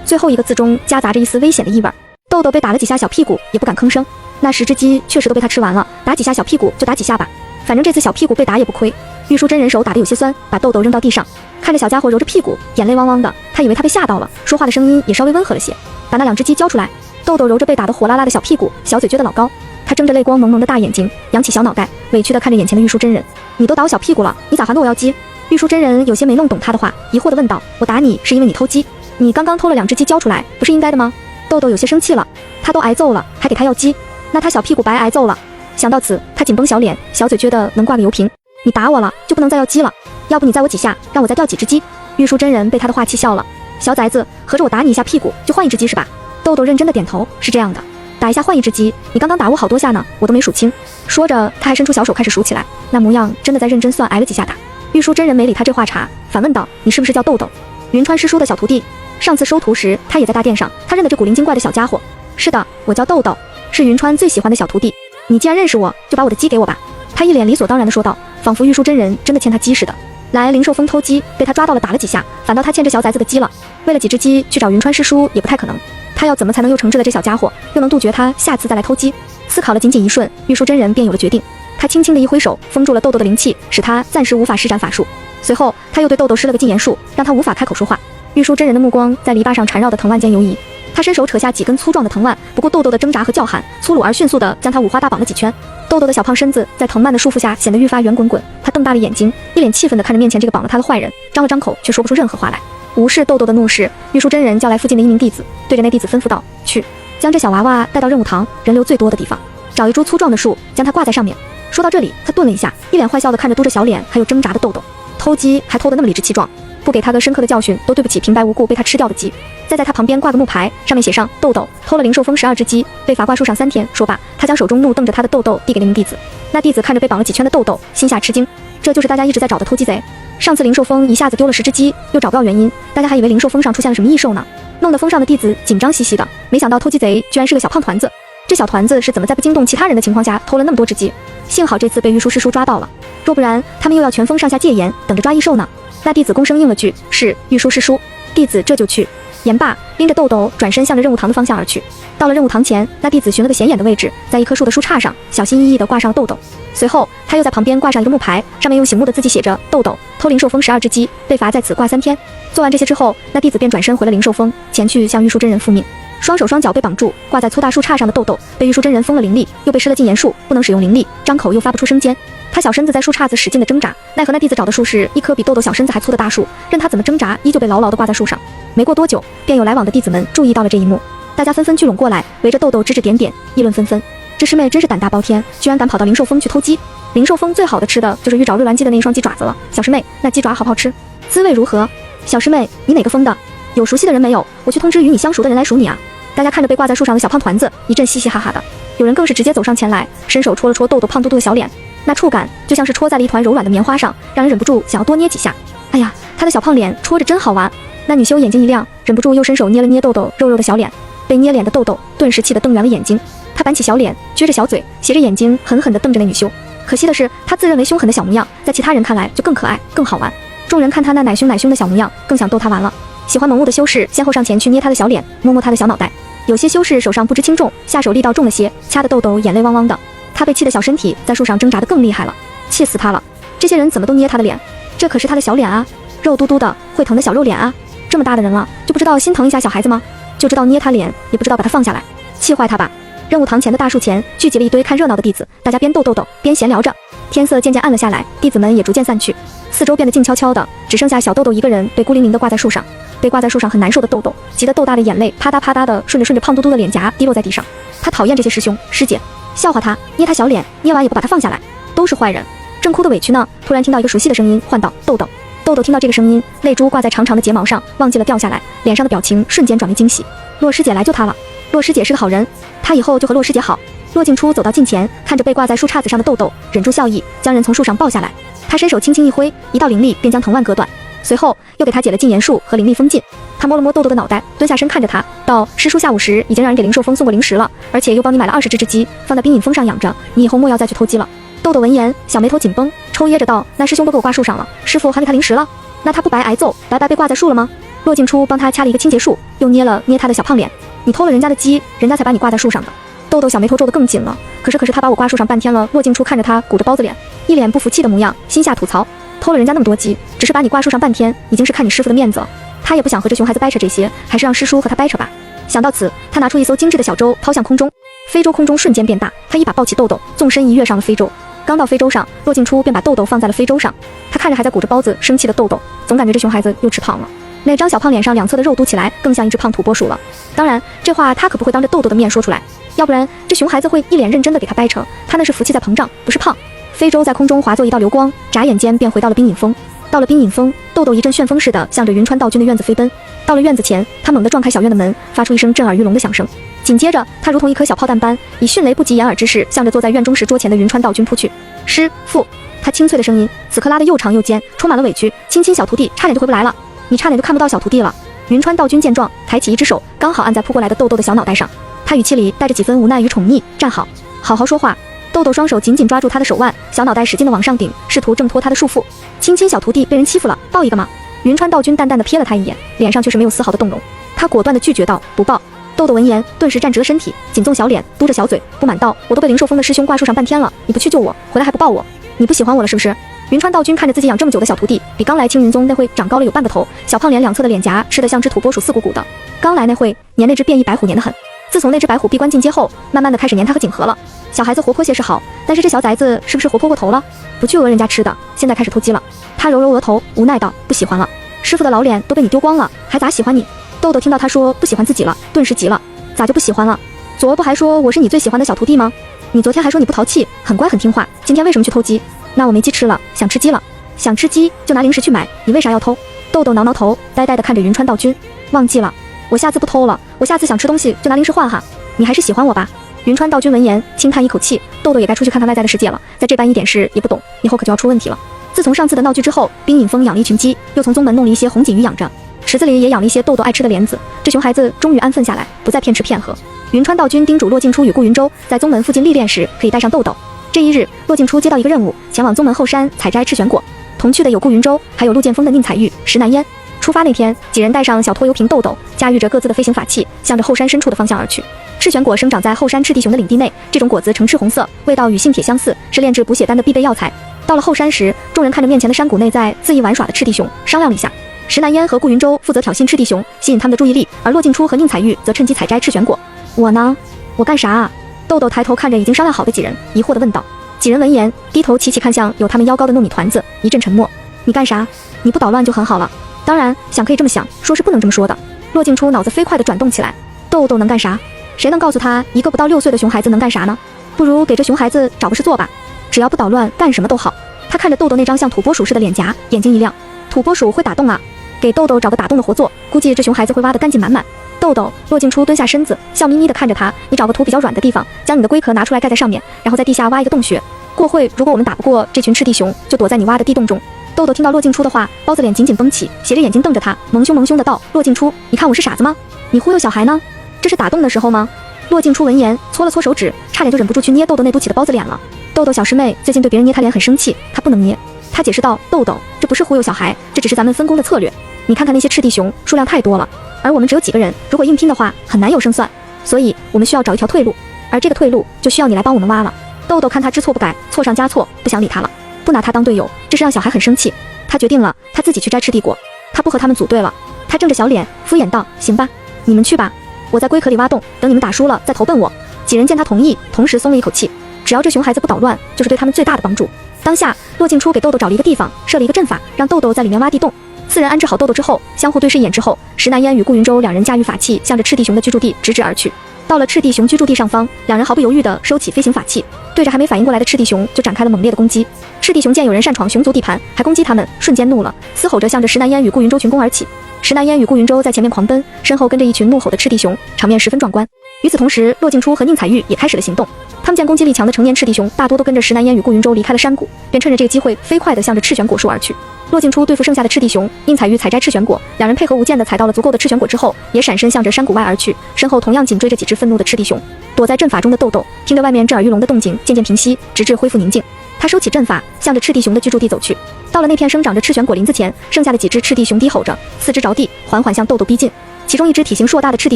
最后一个字中夹杂着一丝危险的意味。豆豆被打了几下小屁股，也不敢吭声。那10只鸡确实都被他吃完了，打几下小屁股就打几下吧，反正这次小屁股被打也不亏。玉书真人手打得有些酸，把豆豆扔到地上，看着小家伙揉着屁股，眼泪汪汪的，他以为他被吓到了，说话的声音也稍微温和了些。把那2只鸡交出来。豆豆揉着被打得火辣辣的小屁股，小嘴撅得老高，他睁着泪光蒙蒙的大眼睛，扬起小脑袋，委屈地看着眼前的玉书真人：“你都打我小屁股了，你咋还给我要鸡？”玉书真人有些没弄懂他的话，疑惑地问道：“我打你是因为你偷鸡，你刚刚偷了2只鸡交出来，不是应该的吗？”豆豆有些生气了，他都挨揍了，还给他要鸡，那他小屁股白挨揍了。想到此，他紧绷小脸，小嘴撅得能挂个油瓶：“你打我了，就不能再要鸡了？要不你载我几下，让我再钓几只鸡？”玉书真人被他的话气笑了：“小崽子，合着我打你一下屁股就换1只鸡是吧？”豆豆认真的点头：“是这样的，打一下换1只鸡，你刚刚打我好多下呢，我都没数清。”说着他还伸出小手开始数起来，那模样真的在认真算挨了几下打。玉书真人没理他这话茬，反问道：“你是不是叫豆豆？云川师叔的小徒弟？上次收徒时他也在大殿上，他认得这古灵精怪的小家伙。”“是的，我叫豆豆，是云川最喜欢的小徒弟。你既然认识我，就把我的鸡给我吧。”他一脸理所当然的说道，仿佛玉书真人真的欠他鸡似的。来灵兽峰偷鸡，被他抓到了打了几下，反倒他欠这小崽子的鸡了。为了几只鸡去找云川师叔也不太可能，他要怎么才能又惩治了这小家伙，又能杜绝他下次再来偷鸡？思考了仅仅一瞬，玉书真人便有了决定。他轻轻的一挥手，封住了豆豆的灵气，使他暂时无法施展法术。随后他又对豆豆施了个禁言术，让他无法开口说话。玉书真人的目光在篱笆上缠绕的藤蔓间游移，他伸手扯下几根粗壮的藤蔓，不过豆豆的挣扎和叫喊，粗鲁而迅速地将他五花大绑了几圈。豆豆的小胖身子在藤蔓的束缚下显得愈发圆滚滚，他瞪大了眼睛，一脸气愤地看着面前这个绑了他的坏人，张了张口却说不出任何话来。无视豆豆的怒视，玉书真人叫来附近的一名弟子，对着那弟子吩咐道：“去，将这小娃娃带到任务堂人流最多的地方，找一株粗壮的树，将它挂在上面。”说到这里，他顿了一下，一脸坏笑地看着嘟着小脸还有挣扎的豆豆，偷鸡还偷得那么理直气壮，不给他个深刻的教训都对不起平白无故被他吃掉的鸡。再在他旁边挂个木牌，上面写上豆豆偷了灵兽峰12只鸡，被罚挂树上3天。说罢，他将手中怒瞪着他的豆豆递给那名弟子。那弟子看着被绑了几圈的豆豆，心下吃惊，这就是大家一直在找的偷鸡贼。上次灵兽峰一下子丢了10只鸡，又找不到原因，大家还以为灵兽峰上出现了什么异兽呢，弄得峰上的弟子紧张兮兮的，没想到偷鸡贼居然是个小胖团子。这小团子是怎么在不惊动其他人的情况下偷了那么多只鸡？幸好这次被玉书师叔抓到了，若不然他们又要全峰上下戒严，等着抓异兽呢。那弟子躬声应了句：“是，玉书师叔。”弟子这就去。言罢，拎着豆豆转身向着任务堂的方向而去。到了任务堂前，那弟子寻了个显眼的位置，在一棵树的树杈上小心翼翼地挂上了豆豆。随后他又在旁边挂上一个木牌，上面用醒目的字迹写着：“豆豆偷灵兽峰12只鸡，被罚在此挂3天。”做完这些之后，那弟子便转身回了灵兽峰，前去向玉书真人复命。双手双脚被绑住，挂在粗大树杈上的豆豆被玉书真人封了灵力，又被施了禁言术，不能使用灵力，张口又发不出声尖。他小身子在树杈子使劲的挣扎，奈何那弟子找的树是一棵比豆豆小身子还粗的大树，任他怎么挣扎，依旧被牢牢地挂在树上。没过多久，便有来往的弟子们注意到了这一幕，大家纷纷聚拢过来，围着豆豆指指点点，议论纷纷。这师妹真是胆大包天，居然敢跑到灵兽峰去偷鸡。灵兽峰最好的吃的就是鱼爪瑞鸾鸡的那一双鸡爪子了。小师妹，那鸡爪好不好吃？滋味如何？小师妹，你哪个峰的？有熟悉的人没有？我去通知与你相熟的人来数你啊！大家看着被挂在树上的小胖团子，一阵嘻嘻哈哈的。有人更是直接走上前来，伸手戳了戳豆豆胖嘟嘟的小脸，那触感就像是戳在了一团柔软的棉花上，让人忍不住想要多捏几下。哎呀，他的小胖脸戳着真好玩。那女修眼睛一亮，忍不住又伸手捏了捏豆豆肉肉的小脸。被捏脸的豆豆顿时气得瞪圆了眼睛，他板起小脸，撅着小嘴，斜着眼睛狠狠地瞪着那女修。可惜的是，他自认为凶狠的小模样，在其他人看来就更可爱、更好玩。众人看他那奶凶的小模样，更想逗他玩了。喜欢萌物的修士先后上前去捏他的小脸，摸摸他的小脑袋。有些修士手上不知轻重，下手力道重了些，掐得豆豆眼泪汪汪的。他被气得小身体在树上挣扎得更厉害了，气死他了！这些人怎么都捏他的脸？这可是他的小脸啊，肉嘟嘟的，会疼的小肉脸啊！这么大的人了，就不知道心疼一下小孩子吗？就知道捏他脸，也不知道把他放下来，气坏他吧！任务堂前的大树前聚集了一堆看热闹的弟子，大家边逗豆豆边闲聊着。天色渐渐暗了下来，弟子们也逐渐散去，四周变得静悄悄的，只剩下小豆豆一个人被孤零零地挂在树上。被挂在树上很难受的豆豆，急得豆大的眼泪啪嗒啪嗒的顺着胖嘟嘟的脸颊滴落在地上。他讨厌这些师兄师姐，笑话他，捏他小脸，捏完也不把他放下来，都是坏人。正哭得委屈呢，突然听到一个熟悉的声音，唤道：豆豆。豆豆听到这个声音，泪珠挂在长长的睫毛上，忘记了掉下来，脸上的表情瞬间转为惊喜。洛师姐来救他了，洛师姐是个好人，他以后就和洛师姐好。洛静初走到近前，看着被挂在树杈子上的豆豆，忍住笑意，将人从树上抱下来。他伸手轻轻一挥，一道灵力便将藤蔓割断，随后又给他解了禁言术和灵力封禁。他摸了摸豆豆的脑袋，蹲下身看着他，道：师叔下午时已经让人给灵兽蜂送过灵石了，而且又帮你买了20只雉鸡，放在冰饮蜂上养着，你以后莫要再去偷鸡了。豆豆闻言，小眉头紧绷，抽噎着道：那师兄都给我挂树上了，师傅还给他灵石了，那他不白挨揍，白白被挂在树了吗？洛静初帮他掐了一个清洁术，又捏了捏他的小胖脸。你偷了人家的鸡，人家才把你挂在树上的。豆豆小眉头皱得更紧了，可是他把我挂树上半天了。洛静初看着他鼓着包子脸，一脸不服气的模样，心下吐槽：偷了人家那么多鸡，只是把你挂树上半天，已经是看你师傅的面子了。他也不想和这熊孩子掰扯这些，还是让师叔和他掰扯吧。想到此，他拿出一艘精致的小舟抛向空中，非洲空中瞬间变大，他一把抱起豆豆，纵身一跃上了非洲。刚到非洲上，洛静初便把豆豆放在了非洲上。他看着还在鼓着包子生气的豆豆，总感觉这熊孩子又吃胖了。那张小胖脸上两侧的肉嘟起来，更像一只胖土拨鼠了。当然，这话他可不会当着豆豆的面说出来，要不然这熊孩子会一脸认真的给他掰扯。他那是福气在膨胀，不是胖。非洲在空中化作一道流光，眨眼间便回到了冰饮峰。到了冰饮峰，豆豆一阵旋风似的向着云川道君的院子飞奔。到了院子前，他猛地撞开小院的门，发出一声震耳欲聋的响声。紧接着，他如同一颗小炮弹般，以迅雷不及掩耳之势，向着坐在院中时桌前的云川道君扑去。师父，他清脆的声音此刻拉得又长又尖，充满了委屈。亲亲小徒弟，差点就回不来了，你差点就看不到小徒弟了。云川道君见状，抬起一只手，刚好按在扑过来的豆豆的小脑袋上。他语气里带着几分无奈与宠溺：站好，好好说话。豆豆双手紧紧抓住他的手腕，小脑袋使劲地往上顶，试图挣脱他的束缚。亲亲小徒弟被人欺负了，抱一个吗？云川道君淡淡地瞥了他一眼，脸上却是没有丝毫的动容。他果断地拒绝道：不抱。豆豆闻言，顿时站直了身体，紧纵小脸，嘟着小嘴，不满道：我都被灵兽峰的师兄挂树上半天了，你不去救我，回来还不抱我，你不喜欢我了是不是？云川道君看着自己养这么久的小徒弟，比刚来青云宗那会长高了有半个头，小胖脸两侧的脸颊吃得像只土拨鼠，四鼓鼓的。刚来那会粘那只变异白虎粘得很，自从那只白虎闭关进阶后，慢慢的开始粘他和景和了。小孩子活泼些是好，但是这小崽子是不是活泼过头了？不去讹人家吃的，现在开始偷鸡了。他揉揉额头，无奈道：不喜欢了，师傅的老脸都被你丢光了，还咋喜欢你？豆豆听到他说不喜欢自己了，顿时急了：咋就不喜欢了？昨不还说我是你最喜欢的小徒弟吗？你昨天还说你不淘气，很乖很听话，今天为什么去偷鸡？那我没鸡吃了，想吃鸡了，想吃鸡就拿零食去买，你为啥要偷？豆豆挠挠头，呆呆地看着云川道君，忘记了，我下次不偷了，我下次想吃东西就拿零食换哈，你还是喜欢我吧。云川道君闻言轻叹一口气，豆豆也该出去看看外在的世界了，再这般一点事也不懂，以后可就要出问题了。自从上次的闹剧之后，冰饮峰养了一群鸡，又从宗门弄了一些红锦鱼养着，池子里也养了一些豆豆爱吃的莲子，这熊孩子终于安分下来，不再骗吃骗喝。云川道君叮嘱骆静初与顾云舟在宗门附近历练时可以带上豆豆。这一日，骆静初接到一个任务，前往宗门后山采摘赤玄果，同去的有顾云舟，还有陆剑锋的宁采玉、石南烟。出发那天，几人带上小拖油瓶豆豆，驾驭着各自的飞行法器，向着后山深处的方向而去。赤玄果生长在后山赤地熊的领地内，这种果子呈赤红色，味道与杏铁相似，是炼制补血丹的必备药材。到了后山时，众人看着面前的山谷内在恣意玩耍的赤地熊，商量了一下。石南烟和顾云舟负责挑衅赤地熊，吸引他们的注意力，而骆静初和宁采玉则趁机采摘赤玄果。我呢？我干啥啊？豆豆抬头看着已经商量好的几人，疑惑地问道。几人闻言，低头齐齐看向有他们腰高的糯米团子，一阵沉默。你干啥？你不捣乱就很好了。当然，想可以这么想，说是不能这么说的。骆静初脑子飞快地转动起来。豆豆能干啥？谁能告诉他一个不到6岁的熊孩子能干啥呢？不如给这熊孩子找个事做吧，只要不捣乱，干什么都好。他看着豆豆那张像土拨鼠似的脸颊，眼睛一亮。土拨鼠会打洞啊？给豆豆找个打洞的活做，估计这熊孩子会挖得干净满满。豆豆，骆静初蹲下身子，笑眯眯地看着他，你找个土比较软的地方，将你的龟壳拿出来盖在上面，然后在地下挖一个洞穴。过会，如果我们打不过这群赤地熊，就躲在你挖的地洞中。豆豆听到骆静初的话，包子脸紧紧绷起，斜着眼睛瞪着他，蒙凶蒙凶的道：骆静初，你看我是傻子吗？你忽悠小孩呢？这是打洞的时候吗？骆静初闻言搓了搓手指，差点就忍不住去捏豆豆那嘟起的包子脸了。豆豆豆小师妹最近对别人捏她脸很生气，她不能捏。她解释道：豆豆，这不是忽悠小孩，这只是咱们分工的策略。你看看那些赤地熊数量太多了，而我们只有几个人，如果硬拼的话很难有胜算，所以我们需要找一条退路，而这个退路就需要你来帮我们挖了。豆豆看他知错不改，错上加错，不想理他了，不拿他当队友，这是让小孩很生气。他决定了，他自己去摘赤地果，他不和他们组队了。他正着小脸敷衍道：行吧，你们去吧，我在龟壳里挖洞，等你们打输了再投奔我。几人见他同意，同时松了一口气，只要这熊孩子不捣乱，就是对他们最大的帮助。当下骆静初给豆豆找了一个地方，设了一个阵法，让豆豆在里面挖地洞。四人安置好豆豆之后，相互对视一眼之后，石南烟与顾云舟两人驾驭法器，向着赤地熊的居住地直直而去。到了赤地熊居住地上方，两人毫不犹豫地收起飞行法器，对着还没反应过来的赤地熊就展开了猛烈的攻击。赤地熊见有人擅闯熊族地盘，还攻击他们，瞬间怒了，嘶吼着向着石南烟与顾云舟群攻而起。石南烟与顾云舟在前面狂奔，身后跟着一群怒吼的赤地熊，场面十分壮观。与此同时，骆静初和宁采玉也开始了行动。他们见攻击力强的成年赤地熊大多都跟着石南烟与顾云舟离开了山谷，便趁着这个机会飞快地向着赤玄果树而去。骆静初对付剩下的赤地熊，宁采玉采摘赤玄果，两人配合无间地采到了足够的赤玄果之后，也闪身向着山谷外而去，身后同样紧追着几只愤怒的赤地熊。躲在阵法中的豆豆听着外面震耳欲聋的动静渐渐平息，直至恢复宁静。他收起阵法，向着赤地熊的居住地走去。到了那片生长着赤玄果林子前，剩下的几只赤地熊低吼着，四肢着地，缓缓向豆豆逼近。其中一只体型硕大的赤地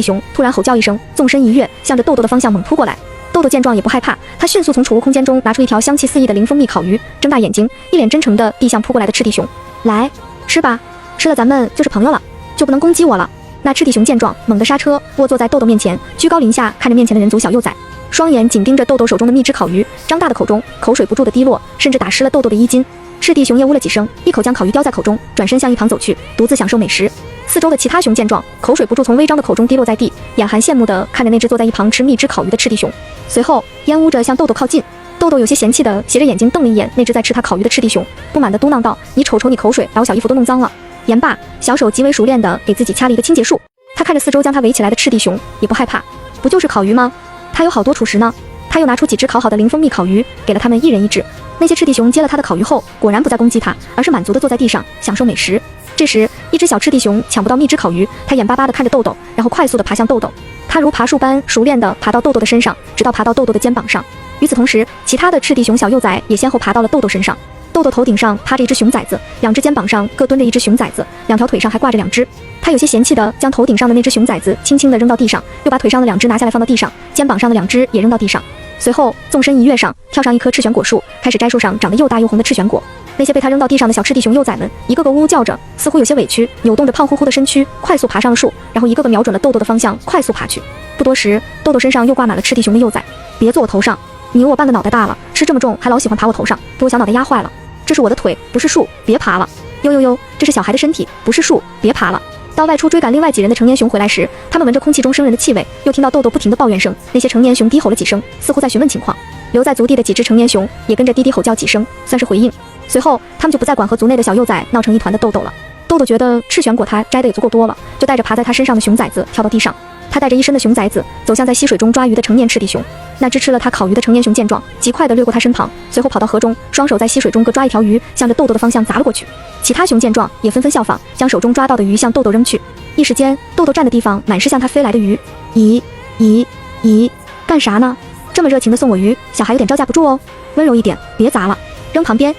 熊突然吼叫一声，纵身一跃，向着豆豆的方向猛扑过来。豆豆见状也不害怕，他迅速从储物空间中拿出一条香气四溢的灵蜂蜜烤鱼，睁大眼睛，一脸真诚地递向扑过来的赤地熊：来，吃吧，吃了咱们就是朋友了，就不能攻击我了。那赤地熊见状，猛地刹车，卧坐在豆豆面前，居高临下看着面前的人族小幼崽，双眼紧盯着豆豆手中的蜜汁烤鱼，张大的口中口水不住地滴落，甚至打湿了豆豆的衣襟。赤地熊嗫呜了几声，一口将烤鱼叼在口中，转身向一旁走去，独自享受美食。四周的其他熊见状，口水不住从微张的口中滴落在地，眼含羡慕地看着那只坐在一旁吃蜜汁烤鱼的赤地熊。随后烟雾着向豆豆靠近，豆豆有些嫌弃地斜着眼睛瞪了一眼那只在吃他烤鱼的赤地熊，不满地嘟囔道：你瞅瞅你口水把我小衣服都弄脏了。言罢，小手极为熟练地给自己掐了一个清洁术。他看着四周将他围起来的赤地熊，也不害怕，不就是烤鱼吗？他有好多储食呢。他又拿出几只烤好的灵蜂蜜烤鱼，给了他们一人一只。那些赤地熊接了他的烤鱼后，果然不再攻击他，而是满足地坐在地上享受美食。这时，一只小赤地熊抢不到蜜汁烤鱼，它眼巴巴地看着豆豆，然后快速地爬向豆豆。它如爬树般熟练地爬到豆豆的身上，直到爬到豆豆的肩膀上。与此同时，其他的赤地熊小幼崽也先后爬到了豆豆身上。豆豆头顶上趴着一只熊崽子，两只肩膀上各蹲着一只熊崽子，两条腿上还挂着两只。他有些嫌弃地将头顶上的那只熊崽子轻轻地扔到地上，又把腿上的两只拿下来放到地上，肩膀上的两只也扔到地上。随后纵身一跃上，跳上一棵赤玄果树，开始摘树上长得又大又红的赤玄果。那些被他扔到地上的小赤地熊幼崽们，一个个呜呜叫着，似乎有些委屈，扭动着胖乎乎的身躯，快速爬上了树，然后一个个瞄准了豆豆的方向，快速爬去。不多时，豆豆身上又挂满了赤地熊的幼崽。别坐我头上，你有我半个脑袋大了，吃这么重还老喜欢爬我头上，给我小脑袋压坏了。这是我的腿，不是树，别爬了。呦呦呦，这是小孩的身体，不是树，别爬了。到外出追赶另外几人的成年熊回来时，他们闻着空气中生人的气味，又听到豆豆不停的抱怨声。那些成年熊低吼了几声，似乎在询问情况。留在族地的几只成年熊也跟着低低吼叫几声，算是回应。随后他们就不再管和族内的小幼崽闹成一团的豆豆了。豆豆觉得赤玄果它摘的也足够多了，就带着爬在他身上的熊崽子跳到地上。他带着一身的熊崽子走向在溪水中抓鱼的成年赤地熊。那只吃了他烤鱼的成年熊见状，极快地掠过他身旁，随后跑到河中，双手在溪水中各抓一条鱼，向着豆豆的方向砸了过去。其他熊见状也纷纷效仿，将手中抓到的鱼向豆豆扔去。一时间，豆豆站的地方满是向他飞来的鱼。咦，干啥呢？这么热情的送我鱼，小孩有点招架不住哦。温柔一点，别砸了，扔旁边，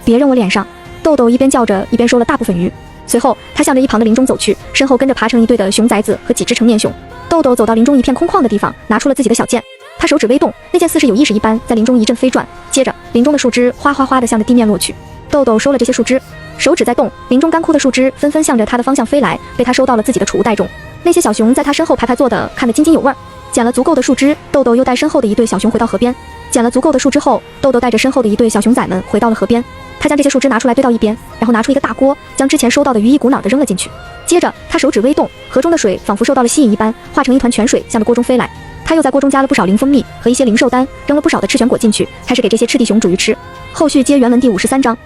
别扔我脸上。豆豆一边叫着，一边收了大部分鱼。随后，他向着一旁的林中走去，身后跟着爬成一队的熊崽子和几只成年熊。豆豆走到林中一片空旷的地方，拿出了自己的小剑。他手指微动，那剑似是有意识一般，在林中一阵飞转。接着，林中的树枝哗哗哗地向着地面落去。豆豆收了这些树枝，手指在动，林中干枯的树枝纷纷向着他的方向飞来，被他收到了自己的储物袋中。那些小熊在他身后排排坐的，看得津津有味。捡了足够的树枝，豆豆又带身后的一队小熊回到河边。捡了足够的树枝后，豆豆带着身后的一队小熊崽们回到了河边。他将这些树枝拿出来堆到一边，然后拿出一个大锅，将之前收到的鱼一股脑地扔了进去。接着他手指微动，河中的水仿佛受到了吸引一般，化成一团泉水向着锅中飞来。他又在锅中加了不少灵蜂蜜和一些灵兽丹，扔了不少的赤玄果进去，开始给这些赤地熊煮鱼吃。后续接原文第53章。